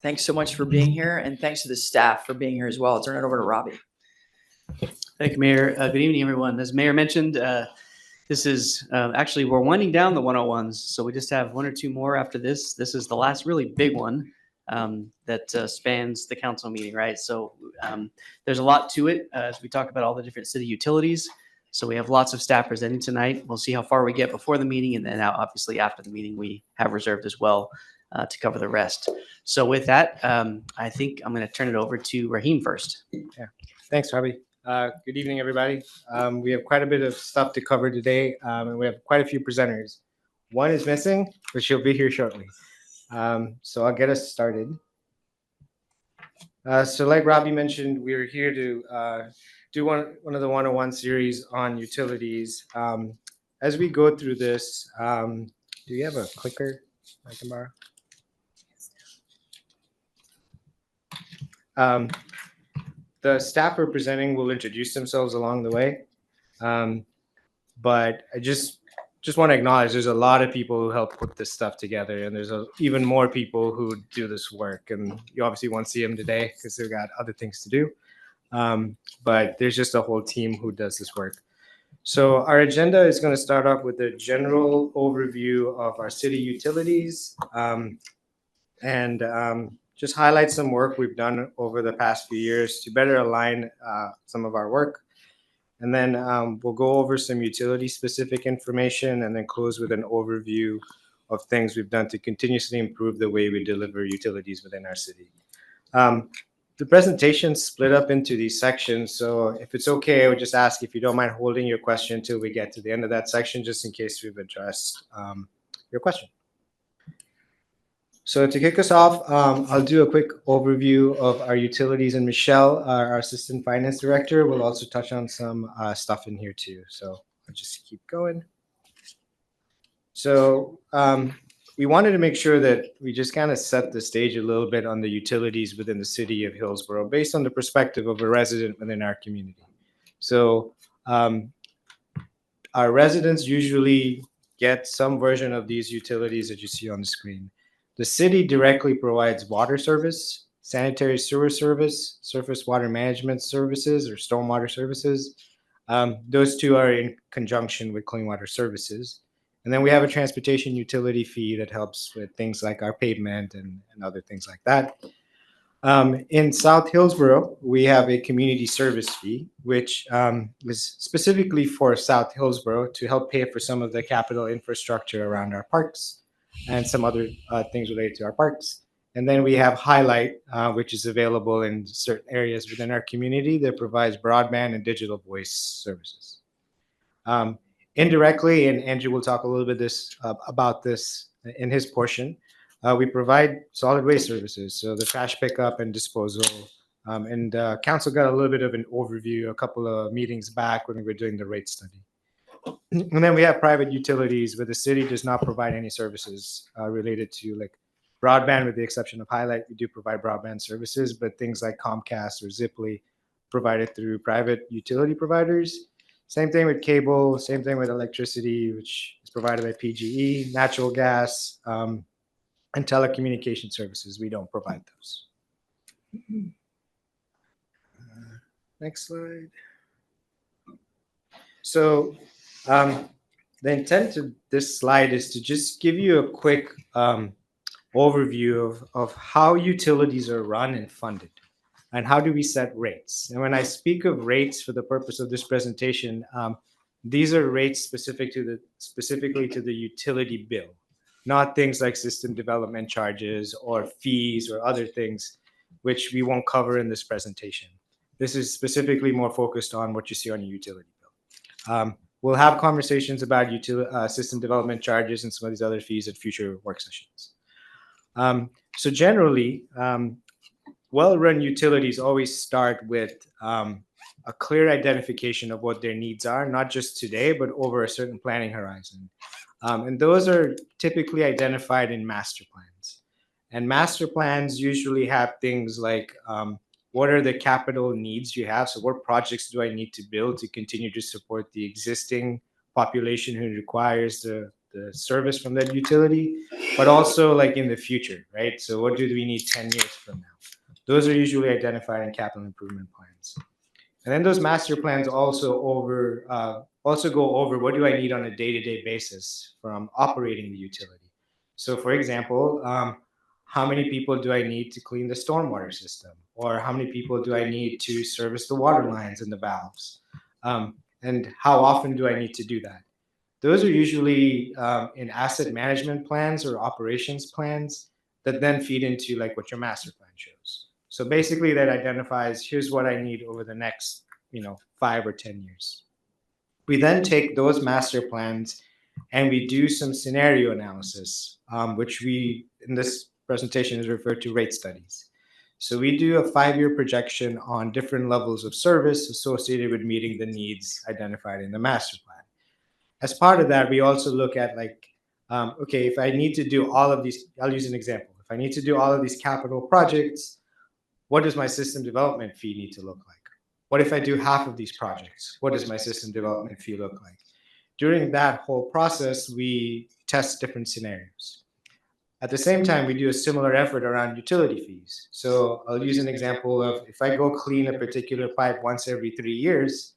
Thanks so much for being here, and thanks to the staff for being here as well. I'll turn it over to Robbie. Thank you, Mayor. Good evening, everyone. As Mayor mentioned, this is actually, we're winding down the 101s, so we just have one or two more after this. This is the last really big one that spans the council meeting, right? So there's a lot to it as we talk about all the different city utilities. So we have lots of staff presenting tonight. We'll see how far we get before the meeting, and then obviously after the meeting we have reserved as well to cover the rest. So with that, I think I'm going to turn it over to Raheem first. Yeah, thanks, Robbie. Good evening, everybody. We have quite a bit of stuff to cover today, and we have quite a few presenters. One is missing, but she'll be here shortly. So I'll get us started. So like Robbie mentioned, we're here to do one of the 101 series on utilities. As we go through this, do you have a clicker I can borrow? The staff representing will introduce themselves along the way. But I just want to acknowledge there's a lot of people who help put this stuff together, and there's even more people who do this work. And you obviously won't see them today because they've got other things to do. But there's just a whole team who does this work. So our agenda is going to start off with a general overview of our city utilities and just highlight some work we've done over the past few years to better align some of our work. And then we'll go over some utility-specific information and then close with an overview of things we've done to continuously improve the way we deliver utilities within our city. The presentation's split up into these sections, so if it's okay, I would just ask if you don't mind holding your question until we get to the end of that section, just in case we've addressed your question. So to kick us off, I'll do a quick overview of our utilities, and Michelle, our Assistant Finance Director, will also touch on some stuff in here too. So I'll just keep going. So we wanted to make sure that we just kind of set the stage a little bit on the utilities within the city of Hillsboro based on the perspective of a resident within our community. So our residents usually get some version of these utilities that you see on the screen. The city directly provides water service, sanitary sewer service, surface water management services, or stormwater services. Those two are in conjunction with clean water services. And then we have a transportation utility fee that helps with things like our pavement and other things like that. In South Hillsboro, we have a community service fee, which is specifically for South Hillsboro to help pay for some of the capital infrastructure around our parks and some other things related to our parks. And then we have Highlight, which is available in certain areas within our community that provides broadband and digital voice services. Indirectly, and Andrew will talk a little bit about this in his portion, we provide solid waste services, so the trash pickup and disposal. And council got a little bit of an overview a couple of meetings back when we were doing the rate study. And then we have private utilities where the city does not provide any services related to like broadband, with the exception of Highlight. We do provide broadband services, but things like Comcast or Ziply provided through private utility providers. Same thing with cable, same thing with electricity, which is provided by PGE, natural gas, and telecommunication services. We don't provide those. Next slide. So the intent of this slide is to just give you a quick overview of how utilities are run and funded, and how do we set rates. And when I speak of rates for the purpose of this presentation, these are rates specifically to the utility bill, not things like system development charges or fees or other things, which we won't cover in this presentation. This is specifically more focused on what you see on your utility bill. We'll have conversations about system development charges and some of these other fees at future work sessions. So generally, well-run utilities always start with a clear identification of what their needs are, not just today, but over a certain planning horizon. And those are typically identified in master plans. And master plans usually have things like what are the capital needs you have? So what projects do I need to build to continue to support the existing population who requires the the service from that utility, but also like in the future, right? So what do we need 10 years from now? Those are usually identified in capital improvement plans. And then those master plans also go over what do I need on a day-to-day basis from operating the utility. So for example, how many people do I need to clean the stormwater system? Or how many people do I need to service the water lines and the valves? And how often do I need to do that? Those are usually in asset management plans or operations plans that then feed into like what your master plan shows. So basically that identifies, here's what I need over the next, 5 or 10 years. We then take those master plans and we do some scenario analysis, which we, in this presentation, is referred to rate studies. So we do a 5-year projection on different levels of service associated with meeting the needs identified in the master plan. As part of that, we also look at okay, if I need to do all of these, I'll use an example. If I need to do all of these capital projects, what does my system development fee need to look like? What if I do half of these projects? What does my system development fee look like? During that whole process, we test different scenarios. At the same time, we do a similar effort around utility fees. So I'll use an example of if I go clean a particular pipe once every 3 years,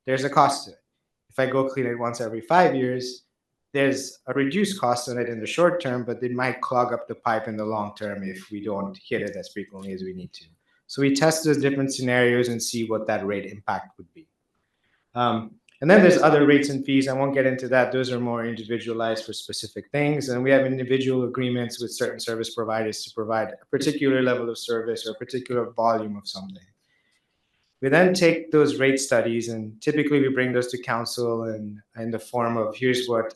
there's a cost to it. If I go clean it once every 5 years, there's a reduced cost on it in the short term, but it might clog up the pipe in the long term if we don't hit it as frequently as we need to. So we test those different scenarios and see what that rate impact would be. And then there's other rates and fees. I won't get into that. Those are more individualized for specific things. And we have individual agreements with certain service providers to provide a particular level of service or a particular volume of something. We then take those rate studies and typically we bring those to council in the form of here's what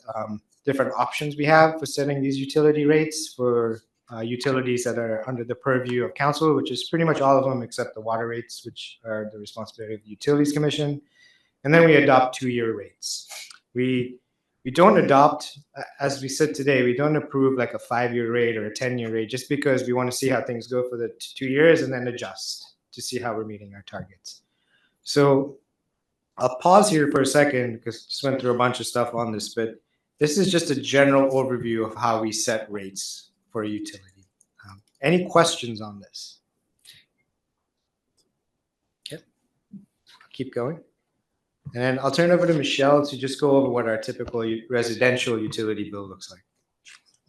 different options we have for setting these utility rates for utilities that are under the purview of council, which is pretty much all of them except the water rates, which are the responsibility of the Utilities Commission. And then we adopt 2-year rates. We don't adopt, as we said today, we don't approve like a 5-year rate or a 10-year rate just because we want to see how things go for the 2 years and then adjust to see how we're meeting our targets. So I'll pause here for a second because I just went through a bunch of stuff on this, but this is just a general overview of how we set rates for a utility. Any questions on this? Yep. I'll keep going. And then I'll turn it over to Michelle to just go over what our typical residential utility bill looks like.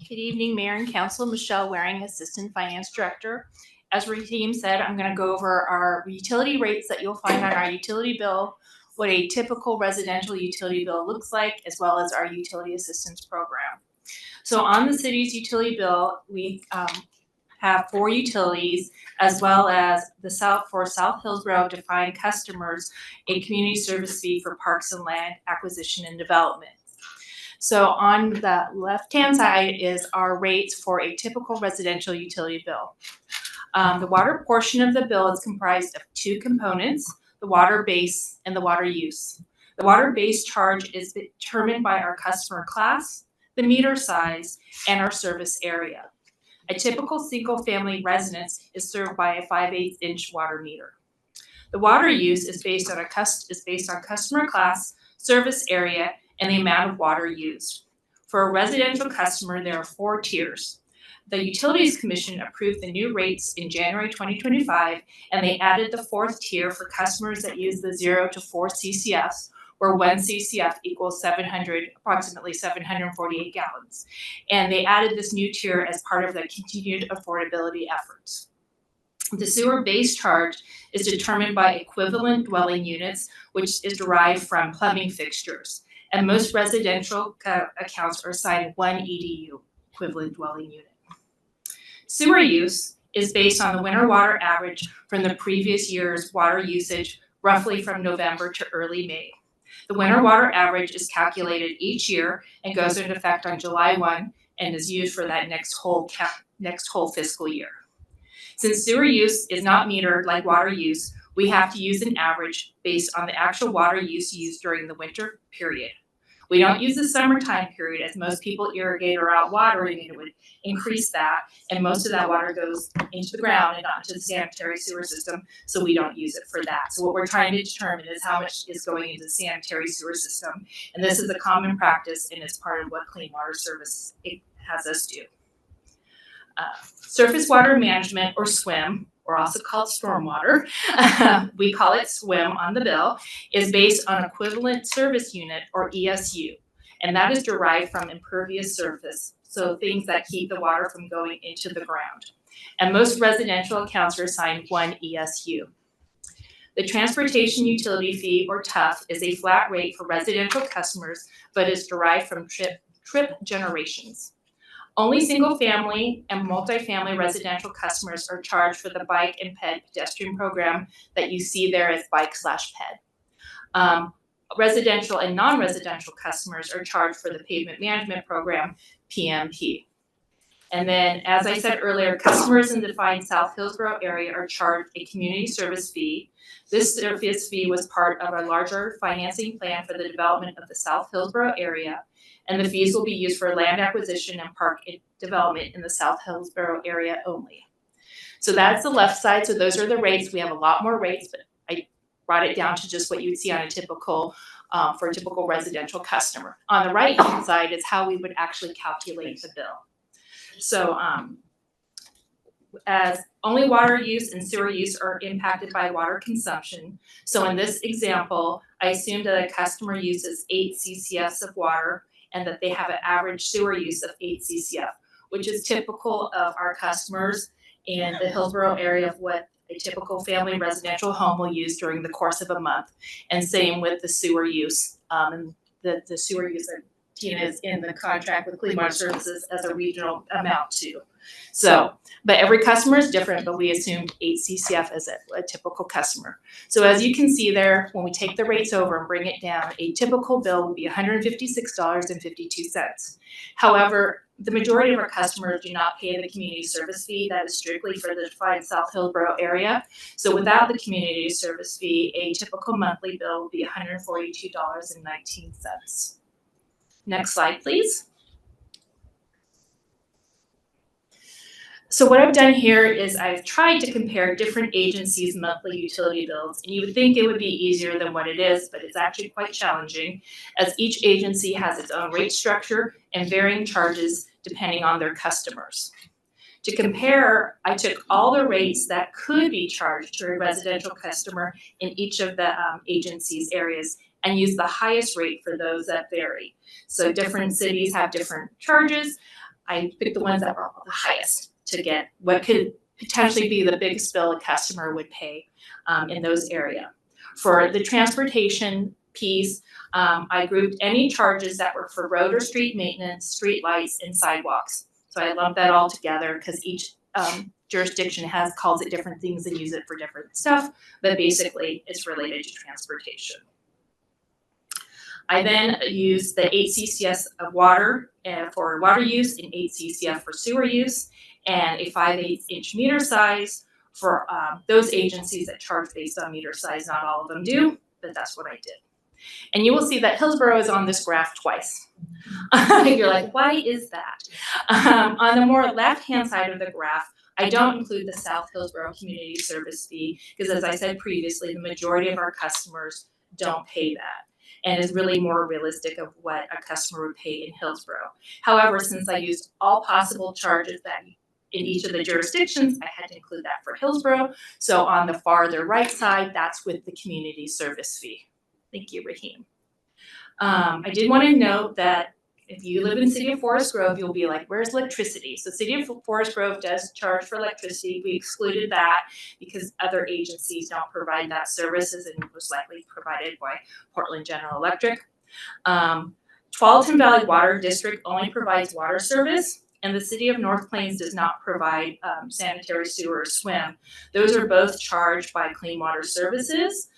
Good evening, Mayor and Council. Michelle Waring, Assistant Finance Director. As Raheem said, I'm going to go over our utility rates that you'll find on our utility bill, what a typical residential utility bill looks like, as well as our utility assistance program. So on the city's utility bill, we have 4 utilities, as well as for South Hillsboro defined customers, a community service fee for parks and land acquisition and development. So on the left-hand side is our rates for a typical residential utility bill. The water portion of the bill is comprised of 2 components, the water base and the water use. The water base charge is determined by our customer class, the meter size, and our service area. A typical single-family residence is served by a 5/8-inch water meter. The water use is based on customer class, service area, and the amount of water used. For a residential customer, there are 4 tiers. The Utilities Commission approved the new rates in January 2025, and they added the 4th tier for customers that use the 0 to 4 CCFs, where 1 CCF equals approximately 748 gallons. And they added this new tier as part of the continued affordability efforts. The sewer base charge is determined by equivalent dwelling units, which is derived from plumbing fixtures. And most residential accounts are assigned 1 EDU, equivalent dwelling unit. Sewer use is based on the winter water average from the previous year's water usage, roughly from November to early May. The winter water average is calculated each year and goes into effect on July 1 and is used for that next whole fiscal year. Since sewer use is not metered like water use, we have to use an average based on the actual water use used during the winter period. We don't use the summertime period, as most people irrigate or out watering, and it would increase that. And most of that water goes into the ground and not into the sanitary sewer system, so we don't use it for that. So what we're trying to determine is how much is going into the sanitary sewer system. And this is a common practice, and it's part of what Clean Water Service has us do. Surface water management, or SWIM, or also called stormwater, we call it SWIM on the bill, is based on equivalent service unit, or ESU, and that is derived from impervious surface, so things that keep the water from going into the ground. And most residential accounts are assigned 1 ESU. The transportation utility fee, or TUF, is a flat rate for residential customers, but is derived from trip generations. Only single-family and multifamily residential customers are charged for the bike and ped pedestrian program that you see there as bike/ped. Residential and non-residential customers are charged for the pavement management program, PMP. And then, as I said earlier, customers in the defined South Hillsboro area are charged a community service fee. This service fee was part of a larger financing plan for the development of the South Hillsboro area, and the fees will be used for land acquisition and park development in the South Hillsboro area only. So that's the left side. So those are the rates. We have a lot more rates, but I brought it down to just what you would see on a typical, for a typical residential customer. On the right-hand side is how we would actually calculate the bill. So as only water use and sewer use are impacted by water consumption. So in this example, I assumed that a customer uses 8 CCFs of water and that they have an average sewer use of 8 CCF, which is typical of our customers in the Hillsboro area of what a typical family residential home will use during the course of a month. And same with the sewer use. And the sewer use that Tina is in the contract with Clean Water Services as a regional amount too. So, but every customer is different, but we assumed 8 CCF as a typical customer. So as you can see there, when we take the rates over and bring it down, a typical bill would be $156.52. However, the majority of our customers do not pay the community service fee. That is strictly for the defined South Hillsboro area. So without the community service fee, a typical monthly bill would be $142.19. Next slide, please. So what I've done here is I've tried to compare different agencies' monthly utility bills, and you would think it would be easier than what it is, but it's actually quite challenging, as each agency has its own rate structure and varying charges depending on their customers. To compare, I took all the rates that could be charged to a residential customer in each of the agencies' areas and used the highest rate for those that vary. So different cities have different charges. I picked the ones that were the highest to get what could potentially be the biggest bill a customer would pay in those areas. For the transportation piece, I grouped any charges that were for road or street maintenance, street lights, and sidewalks. So I lumped that all together because each jurisdiction calls it different things and use it for different stuff, but basically it's related to transportation. I then used the 8 CCS of water for water use and 8 CCF for sewer use, and a 5/8 inch meter size for those agencies that charge based on meter size. Not all of them do, but that's what I did. And you will see that Hillsboro is on this graph twice. You're like, why is that? On the more left-hand side of the graph, I don't include the South Hillsboro Community Service Fee because, as I said previously, the majority of our customers don't pay that, and is really more realistic of what a customer would pay in Hillsboro. However, since I used all possible charges that in each of the jurisdictions, I had to include that for Hillsboro. So on the farther right side, that's with the community service fee. Thank you, Raheem. I did want to note that if you live in the city of Forest Grove, you'll be like, where's electricity? So city of Forest Grove does charge for electricity. We excluded that because other agencies don't provide that services and most likely provided by Portland General Electric. Tualatin Valley Water District only provides water service, and the city of North Plains does not provide sanitary sewer or SWIM. Those are both charged by Clean Water Services.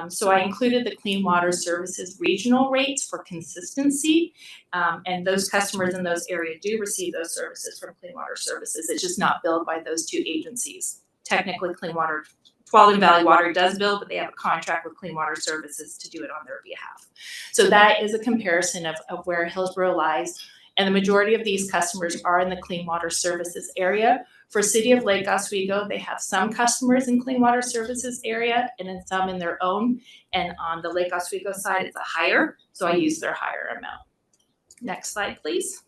So I included the Clean Water Services regional rates for consistency, and those customers in those areas do receive those services from Clean Water Services. It's just not billed by those two agencies. Technically, Clean Water Tualatin Valley Water does bill, but they have a contract with Clean Water Services to do it on their behalf. So that is a comparison of where Hillsboro lies. And the majority of these customers are in the Clean Water Services area. For City of Lake Oswego, they have some customers in Clean Water Services area and then some in their own. And on the Lake Oswego side, it's a higher, so I use their higher amount. Next slide, please.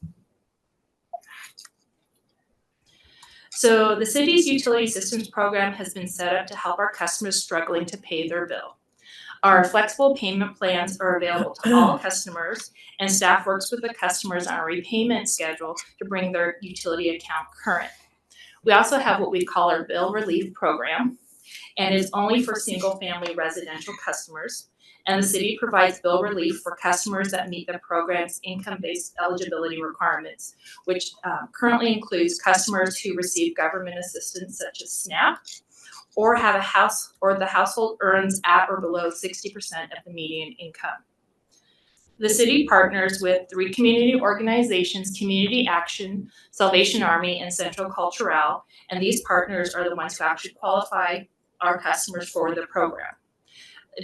So the city's utility systems program has been set up to help our customers struggling to pay their bill. Our flexible payment plans are available to all customers, and staff works with the customers on a repayment schedule to bring their utility account current. We also have what we call our bill relief program, and it's only for single-family residential customers. And the city provides bill relief for customers that meet the program's income-based eligibility requirements, which currently includes customers who receive government assistance such as SNAP, or have a house, or the household earns at or below 60% of the median income. The city partners with 3 community organizations, Community Action, Salvation Army, and Central Cultural, and these partners are the ones who actually qualify our customers for the program.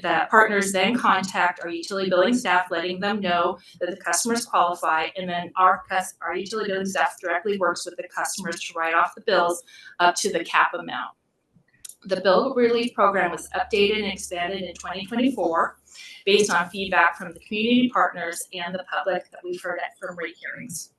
The partners then contact our utility billing staff, letting them know that the customers qualify, and then our utility billing staff directly works with the customers to write off the bills up to the cap amount. The bill relief program was updated and expanded in 2024 based on feedback from the community partners and the public that we've heard from rate hearings.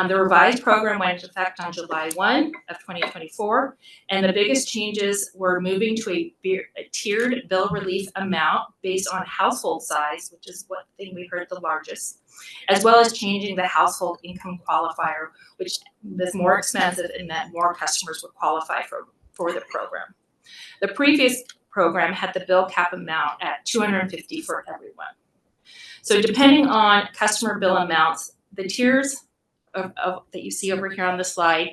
The revised program went into effect on July 1 of 2024, and the biggest changes were moving to a tiered bill relief amount based on household size, which is what thing we heard the largest, as well as changing the household income qualifier, which was more expensive and meant more customers would qualify for the program. The previous program had the bill cap amount at $250 for everyone. So depending on customer bill amounts, the tiers that you see over here on the slide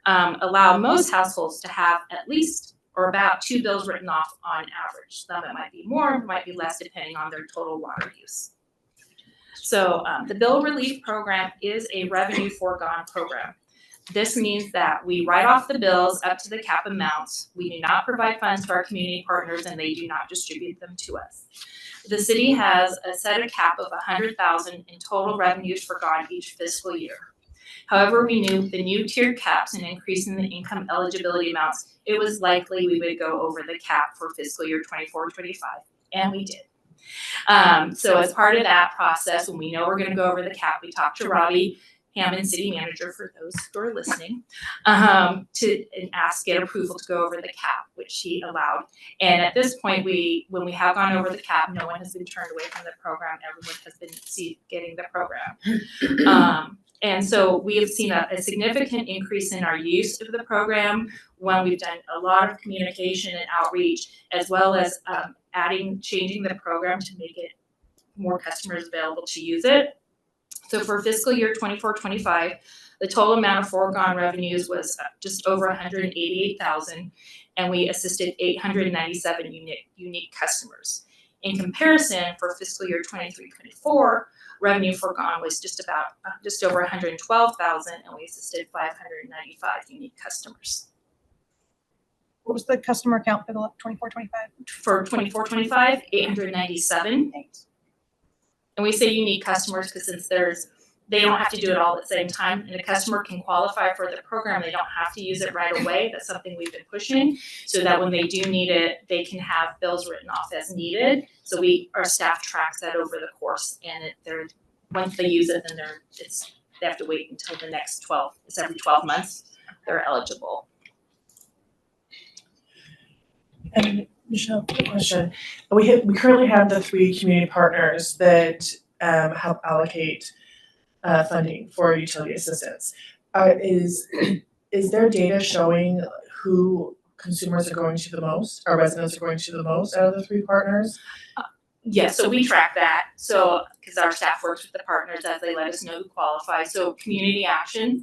allow most households to have at least or about 2 bills written off on average. Some it might be more, it might be less depending on their total water use. So the bill relief program is a revenue foregone program. This means that we write off the bills up to the cap amounts. We do not provide funds to our community partners, and they do not distribute them to us. The city has a set a cap of $100,000 in total revenues forgone each fiscal year. However, we knew the new tiered caps and increasing the income eligibility amounts, it was likely we would go over the cap for fiscal year 24-25, and we did. So as part of that process, when we know we're going to go over the cap, we talked to Robbie Hammond, city manager, for those who are listening, get approval to go over the cap, which he allowed. And at this point, when we have gone over the cap, no one has been turned away from the program. Everyone has been getting the program. And so we have seen a significant increase in our use of the program when we've done a lot of communication and outreach, as well as changing the program to make it more customers available to use it. So for fiscal year 24-25, the total amount of foregone revenues was just over $188,000, and we assisted 897 unique customers. In comparison, for fiscal year 23-24, revenue foregone was just over $112,000, and we assisted 595 unique customers. What was the customer count for the 24-25? For 24-25, 897. Thanks. And we say unique customers because since they don't have to do it all at the same time, and a customer can qualify for the program, they don't have to use it right away. That's something we've been pushing, so that when they do need it, they can have bills written off as needed. So our staff tracks that over the course, and once they use it, then they have to wait until the next 12. It's every 12 months they're eligible. And Michelle, a question. We currently have the 3 community partners that help allocate funding for utility assistance. Is there data showing who consumers are going to the most, or residents are going to the most out of the 3 partners? Yes, so we track that. So because our staff works with the partners as they let us know who qualify. So Community Action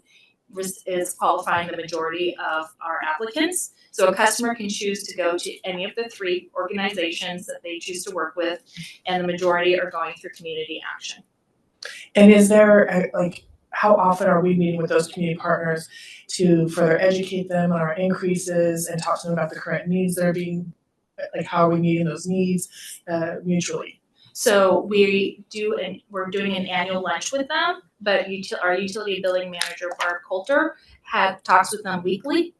is qualifying the majority of our applicants. So a customer can choose to go to any of the 3 organizations that they choose to work with, and the majority are going through Community Action. And is there how often are we meeting with those community partners to further educate them on our increases and talk to them about the current needs that are being, like how are we meeting those needs mutually? So we're doing an annual lunch with them, but our utility billing manager, Barb Coulter, talks with them weekly.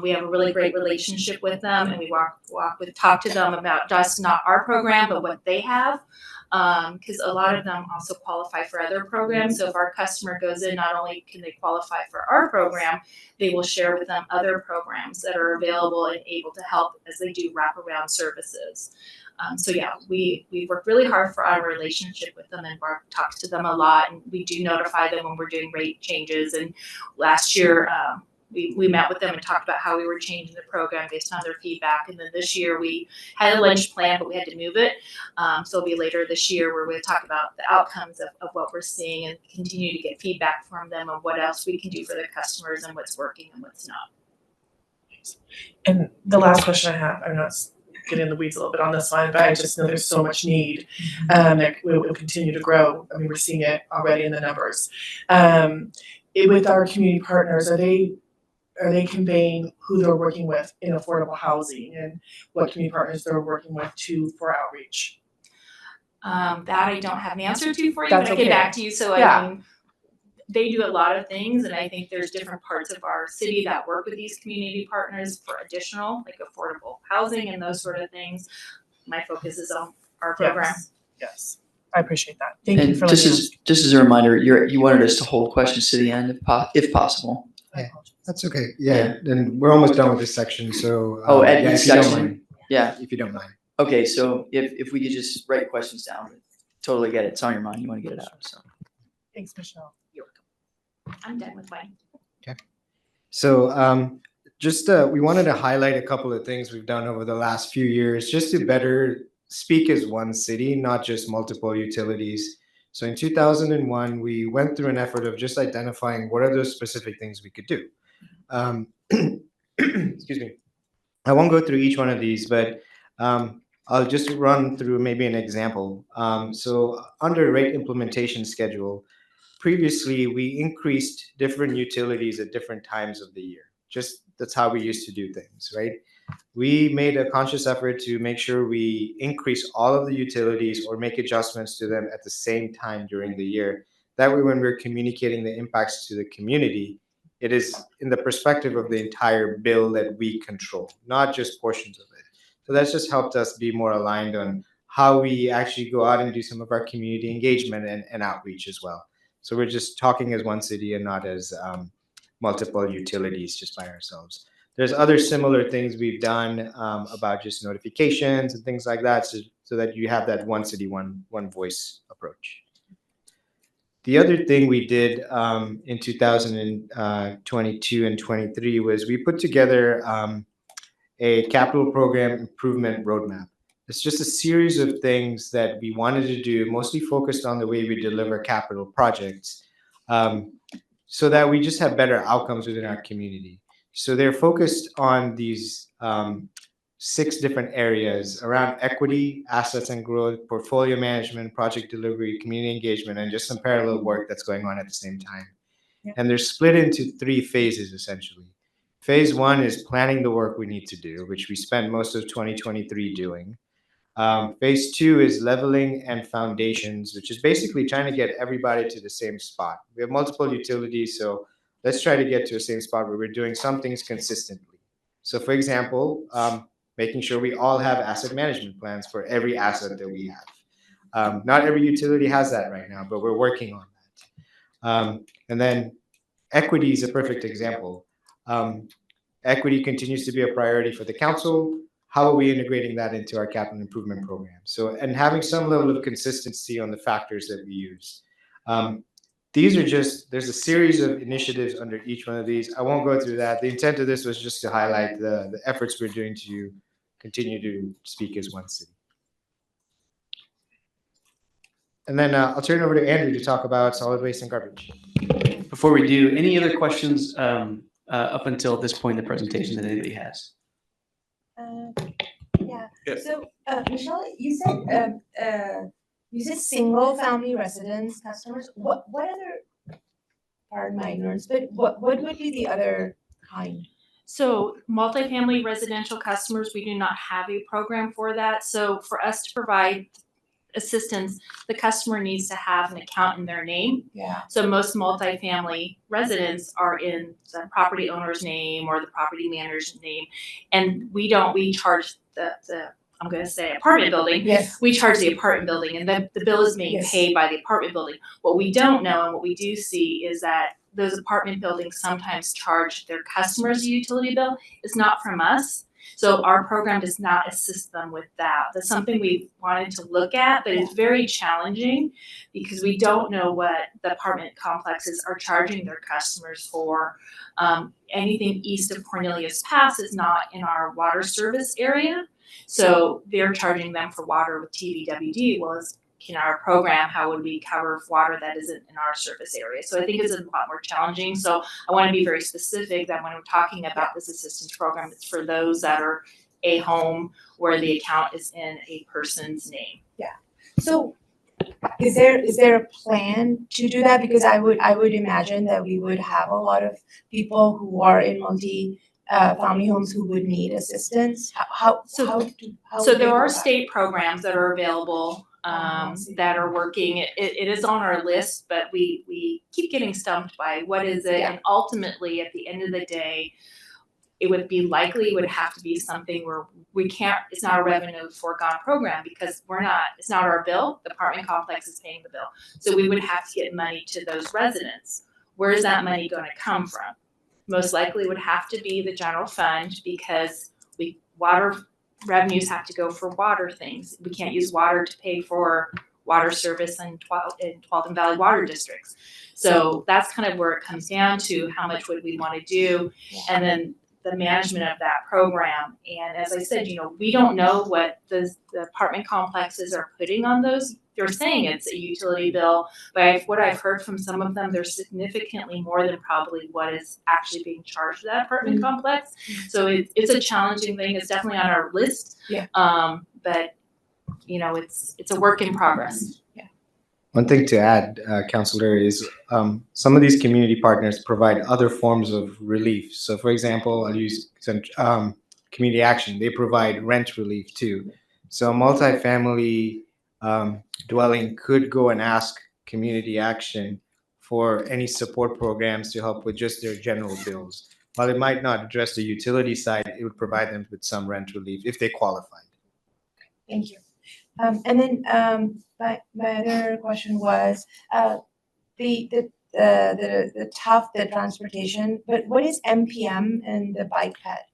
We have a really great relationship with them, and we talk to them about just not our program, but what they have. Because a lot of them also qualify for other programs. So if our customer goes in, not only can they qualify for our program, they will share with them other programs that are available and able to help as they do wraparound services. So yeah, we work really hard for our relationship with them, and Barb talks to them a lot, and we do notify them when we're doing rate changes. And last year, we met with them and talked about how we were changing the program based on their feedback. And then this year we had a lunch plan, but we had to move it. So it'll be later this year where we'll talk about the outcomes of what we're seeing and continue to get feedback from them on what else we can do for their customers and what's working and what's not. And the last question I have, I'm not getting in the weeds a little bit on this one, but I just know there's so much need that will continue to grow. I mean, we're seeing it already in the numbers. With our community partners, are they conveying who they're working with in affordable housing and what community partners they're working with for outreach? That I don't have an answer to for you, That's but I can okay. get back to you. So Yeah. I mean, they do a lot of things, and I think there's different parts of our city that work with these community partners for additional, like affordable housing and those sort of things. My focus is on our program. Yes. I appreciate that. Thank you And for just letting us. as a reminder, you wanted us to hold questions to the end if possible. Yeah. That's okay. Yeah, and we're almost done with this section, so. At yeah, this if you don't section? mind. Yeah. If you don't mind. Okay, so if we could just write questions down, totally get it. It's on your mind. You want to get it out. So Thanks, Michelle. You're welcome. I'm done with mine. So just we wanted to highlight a couple of things we've done over the last few years just to better speak as one city, not just multiple utilities. So in 2001, we went through an effort of just identifying what are those specific things we could do. Excuse me. I won't go through each one of these, but I'll just run through maybe an example. So under rate implementation schedule, previously we increased different utilities at different times of the year. Just that's how we used to do things, right? We made a conscious effort to make sure we increase all of the utilities or make adjustments to them at the same time during the year. That way, when we're communicating the impacts to the community, it is in the perspective of the entire bill that we control, not just portions of it. So that's just helped us be more aligned on how we actually go out and do some of our community engagement and outreach as well. So we're just talking as one city and not as multiple utilities just by ourselves. There's other similar things we've done about just notifications and things like that, so that you have that one city, one voice approach. The other thing we did in 2022 and 23 was we put together a capital program improvement roadmap. It's just a series of things that we wanted to do, mostly focused on the way we deliver capital projects, so that we just have better outcomes within our community. So they're focused on these 6 different areas around equity, assets and growth, portfolio management, project delivery, community engagement, and just some parallel work that's going on at the same time. Yeah. And they're split into 3 phases, essentially. Phase 1 is planning the work we need to do, which we spent most of 2023 doing. Phase 2 is leveling and foundations, which is basically trying to get everybody to the same spot. We have multiple utilities, so let's try to get to a same spot where we're doing some things consistently. So for example, making sure we all have asset management plans for every asset that we have. Not every utility has that right now, but we're working on that. And then equity is a perfect example. Equity continues to be a priority for the council. How are we integrating that into our capital improvement program? So, and having some level of consistency on the factors that we use. These are just, there's a series of initiatives under each one of these. I won't go through that. The intent of this was just to highlight the efforts we're doing to continue to speak as one city. And then I'll turn it over to Andrew to talk about solid waste and garbage. Before we do, any other questions up until this point in the presentation that anybody has? Yeah. So, Michelle, you said single family residence customers. What other pardon my ignorance, but what would be the other kind? So multifamily residential customers, we do not have a program for that. So for us to provide assistance, the customer needs to have an account in their name. Yeah. So most multifamily residents are in the property owner's name or the property manager's name. And we charge the I'm gonna say apartment building. Yes. We charge the apartment building and the bill is being Yes. paid by the apartment building. What we don't know and what we do see is that those apartment buildings sometimes charge their customers a utility bill. It's not from us. So our program does not assist them with that. That's something we wanted to look at, but it's very challenging because we don't know what the apartment complexes are charging their customers for. Anything east of Cornelius Pass is not in our water service area. So they're charging them for water with TVWD. Well, in our program, how would we cover water that isn't in our service area? So I think it's a lot more challenging. So I want to be very specific that when we're talking about this assistance program, it's for those that are a home where the account is in a person's name. So is there a plan to do that? Because I would imagine that we would have a lot of people who are in family homes who would need assistance. So would there they are go about it? state programs that are available that are working. It is on our list, but we keep getting stumped by what is it? Yeah. And ultimately, at the end of the day, it would have to be something where it's not a revenue foregone program because it's not our bill. The apartment complex is paying the bill. So we would have to get money to those residents. Where is that money going to come from? Most likely would have to be the general fund because water revenues have to go for water things. We can't use water to pay for water service in Tualatin Valley water districts. So that's kind of where it comes down to how much would we want to do and then the management of that program. And as I said, we don't know what the apartment complexes are putting on those. They're saying it's a utility bill, but what I've heard from some of them, they're significantly more than probably what is actually being charged to that apartment complex. So it's a challenging thing. It's definitely on our list. Yeah. But it's a work in progress. One thing to add, Councillor, is some of these community partners provide other forms of relief. So, for example, I'll use community action. They provide rent relief too. So, a multifamily dwelling could go and ask community action for any support programs to help with just their general bills. While it might not address the utility side, it would provide them with some rent relief if they qualified. Thank you. And then my other question was the transportation, but what is MPM and the bike ped?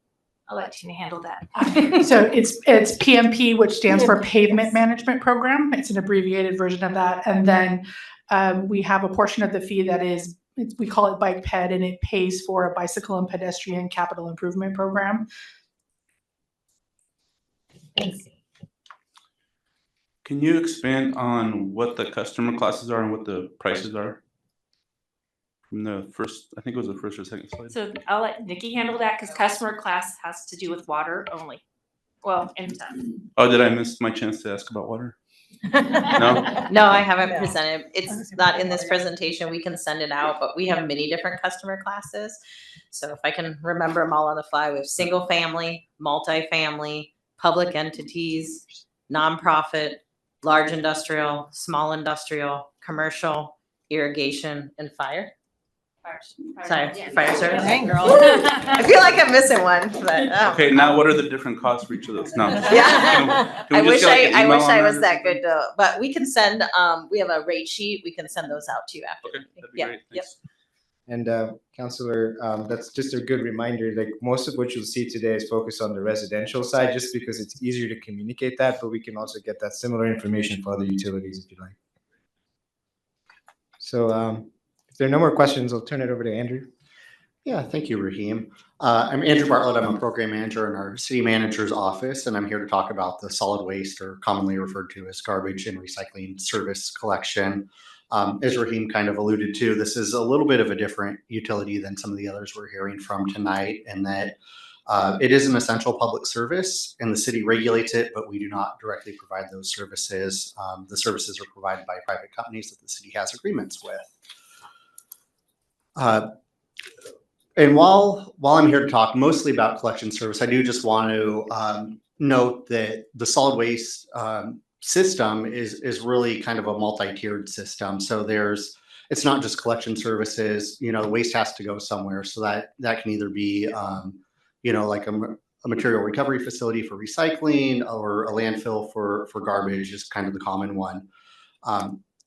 I'll let Tina handle that. So it's PMP, which stands for PMP, Pavement yes. Management Program. It's an abbreviated version of that. And then we have a portion of the fee that is, we call it bike ped, and it pays for a bicycle and pedestrian capital improvement program. Thanks. Can you expand on what the customer classes are and what the prices are? From the first, I think it was the first or second slide. So I'll let Nikki handle that because customer class has to do with water only. Well, and stuff. Oh, did I miss my chance to ask about water? No, I haven't presented. It's not in this presentation. We can send it out, but we have many different customer classes. So if I can remember them all on the fly, we have single family, multifamily, public entities, nonprofit, large industrial, small industrial, commercial, irrigation, and fire. Sorry, fire service. Dang, girl. I feel like I'm missing one, but Okay, now what are the different costs for each of those? No. Yeah. Can we just get, like, an I email wish on I that was or that something? good to, but we can send, we have a rate sheet. We can send those out to you after. Okay, that'd be Yeah, great. yep. Thanks. And Councillor, that's just a good reminder. Like most of what you'll see today is focused on the residential side, just because it's easier to communicate that, but we can also get that similar information for other utilities if you like. So if there are no more questions, I'll turn it over to Andrew. Yeah, thank you, Raheem. I'm Andrew Bartlett. I'm a program manager in our city manager's office, and I'm here to talk about the solid waste, or commonly referred to as garbage and recycling service collection. As Raheem kind of alluded to, this is a little bit of a different utility than some of the others we're hearing from tonight, in that it is an essential public service and the city regulates it, but we do not directly provide those services. The services are provided by private companies that the city has agreements with. And while I'm here to talk mostly about collection service, I do just want to note that the solid waste system is really kind of a multi-tiered system. So it's not just collection services. You know, the waste has to go somewhere. So that can either be like a material recovery facility for recycling, or a landfill for garbage is kind of the common one.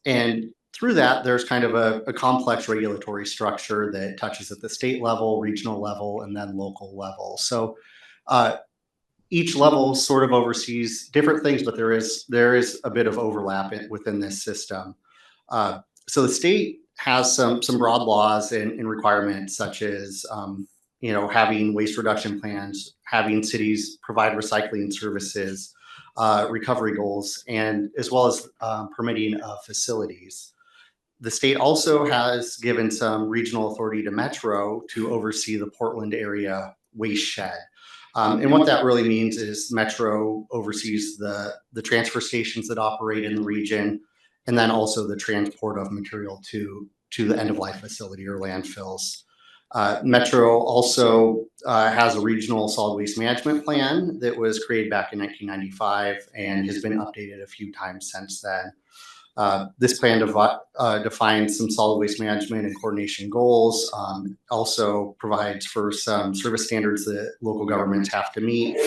And through that, there's kind of a complex regulatory structure that touches at the state level, regional level, and then local level. So each level sort of oversees different things, but there is a bit of overlap within this system. So the state has some broad laws and requirements, such as having waste reduction plans, having cities provide recycling services, recovery goals, and as well as permitting of facilities. The state also has given some regional authority to Metro to oversee the Portland area waste shed. And what that really means is Metro oversees the transfer stations that operate in the region, and then also the transport of material to the end of life facility or landfills. Metro also has a regional solid waste management plan that was created back in 1995 and has been updated a few times since then. This plan defines some solid waste management and coordination goals, also provides for some service standards that local governments have to meet,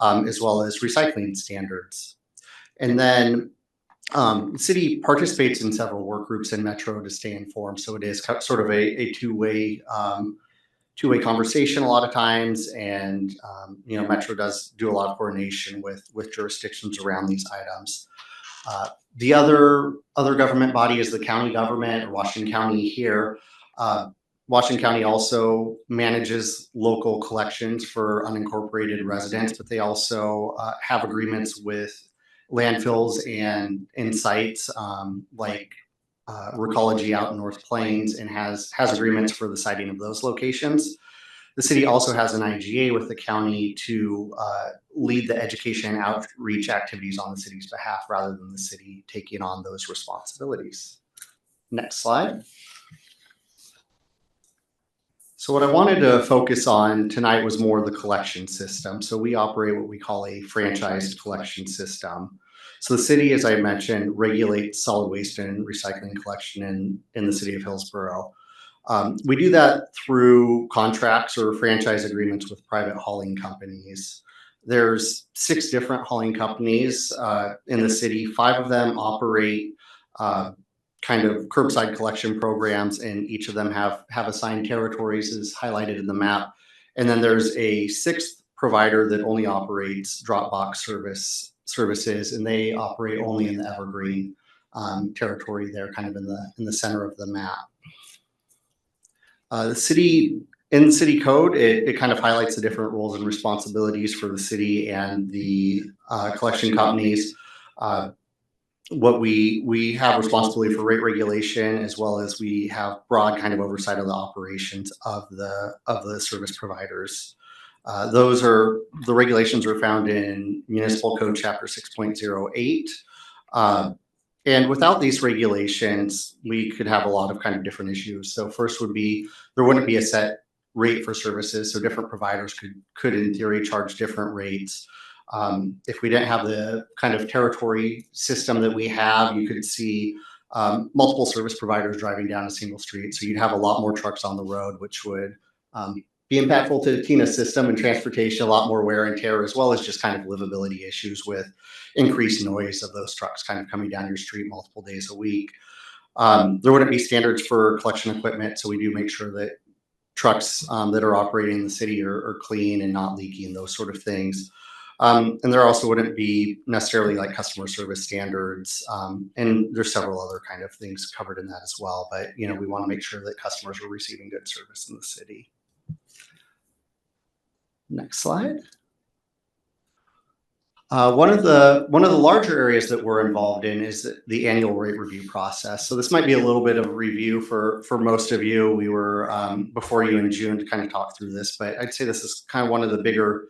as well as recycling standards. And then the city participates in several work groups in Metro to stay informed. So it is sort of a two-way conversation a lot of times. And, Metro does do a lot of coordination with jurisdictions around these items. The other government body is the county government, or Washington County here. Washington County also manages local collections for unincorporated residents, but they also have agreements with landfills and sites like Recology out in North Plains, and has agreements for the siting of those locations. The city also has an IGA with the county to lead the education and outreach activities on the city's behalf, rather than the city taking on those responsibilities. Next slide. So what I wanted to focus on tonight was more the collection system. So we operate what we call a franchised collection system. So the city, as I mentioned, regulates solid waste and recycling collection in the city of Hillsboro. We do that through contracts or franchise agreements with private hauling companies. There's 6 different hauling companies in the city. 5 of them operate kind of curbside collection programs, and each of them have assigned territories, as highlighted in the map. And then there's a 6th provider that only operates drop box services, and they operate only in the Evergreen territory there, kind of in the center of the map. In the city code, it kind of highlights the different roles and responsibilities for the city and the collection companies. What we have responsibility for rate regulation, as well as we have broad kind of oversight of the operations of the service providers. The regulations are found in Municipal Code Chapter 6.08. And without these regulations, we could have a lot of kind of different issues. So first would be, there wouldn't be a set rate for services. So different providers could in theory charge different rates. If we didn't have the kind of territory system that we have, you could see multiple service providers driving down a single street. So you'd have a lot more trucks on the road, which would be impactful to the TINA system and transportation, a lot more wear and tear, as well as just kind of livability issues with increased noise of those trucks kind of coming down your street multiple days a week. There wouldn't be standards for collection equipment, so we do make sure that trucks that are operating in the city are clean and not leaky and those sort of things. And there also wouldn't be necessarily like customer service standards, and there's several other kind of things covered in that as well. But we want to make sure that customers are receiving good service in the city. Next slide. One of the larger areas that we're involved in is the annual rate review process. So this might be a little bit of a review for most of you. We were before you in June to kind of talk through this, but I'd say this is kind of one of the bigger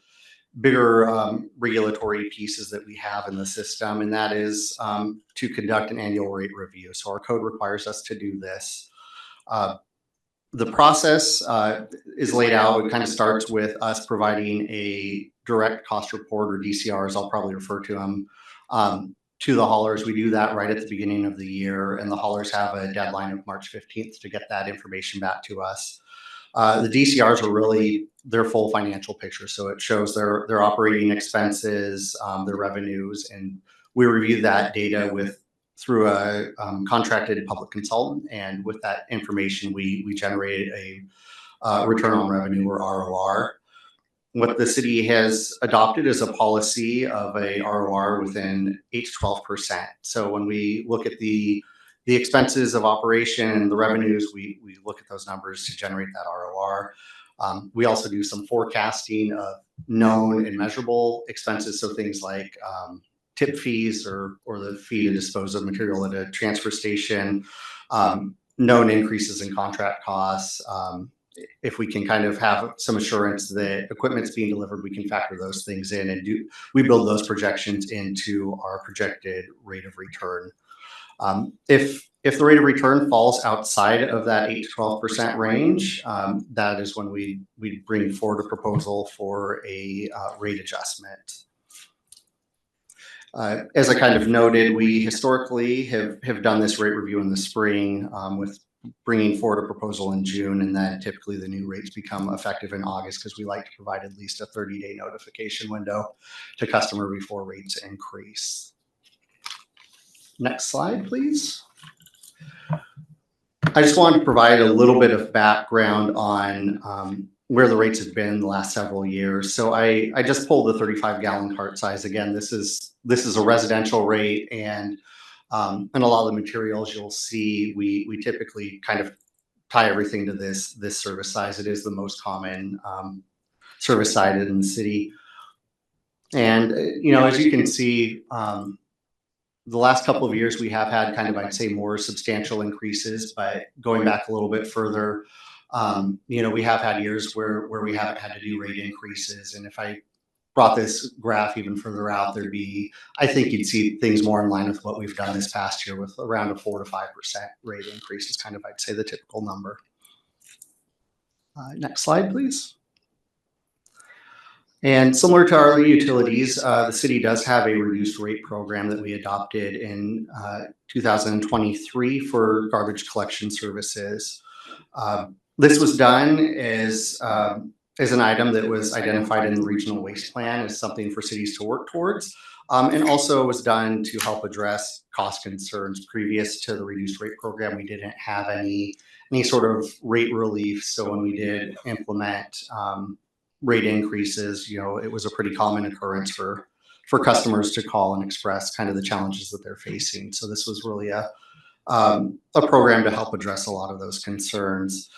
regulatory pieces that we have in the system, and that is to conduct an annual rate review. So our code requires us to do this. The process is laid out. It kind of starts with us providing a direct cost report, or DCRs, I'll probably refer to them, to the haulers. We do that right at the beginning of the year, and the haulers have a deadline of March 15th to get that information back to us. The DCRs are really their full financial picture. So it shows their operating expenses, their revenues, and we review that data through a contracted public consultant. And with that information, we generated a return on revenue, or ROR. What the city has adopted is a policy of a ROR within 8 to 12%. So when we look at the expenses of operation and the revenues, we look at those numbers to generate that ROR. We also do some forecasting of known and measurable expenses. So things like tip fees, or the fee to dispose of material at a transfer station, known increases in contract costs. If we can kind of have some assurance that equipment's being delivered, we can factor those things in, and we build those projections into our projected rate of return. If the rate of return falls outside of that 8 to 12% range, that is when we bring forward a proposal for a rate adjustment. As I kind of noted, we historically have done this rate review in the spring, with bringing forward a proposal in June, and then typically the new rates become effective in August, because we like to provide at least a 30-day notification window to customer before rates increase. Next slide, please. I just wanted to provide a little bit of background on where the rates have been the last several years. So I just pulled the 35-gallon cart size. Again, this is a residential rate, and a lot of the materials you'll see, we typically kind of tie everything to this service size. It is the most common service size in the city. And as you can see, the last couple of years we have had kind of, I'd say, more substantial increases. But going back a little bit further, we have had years where we haven't had to do rate increases. And if I brought this graph even further out, I think you'd see things more in line with what we've done this past year, with around a 4 to 5% rate increase is kind of, I'd say, the typical number. Next slide, please. And similar to our other utilities, the city does have a reduced rate program that we adopted in 2023 for garbage collection services. This was done as an item that was identified in the regional waste plan as something for cities to work towards, and also was done to help address cost concerns. Previous to the reduced rate program, we didn't have any sort of rate relief. So when we did implement rate increases, it was a pretty common occurrence for customers to call and express kind of the challenges that they're facing. So this was really a program to help address a lot of those concerns.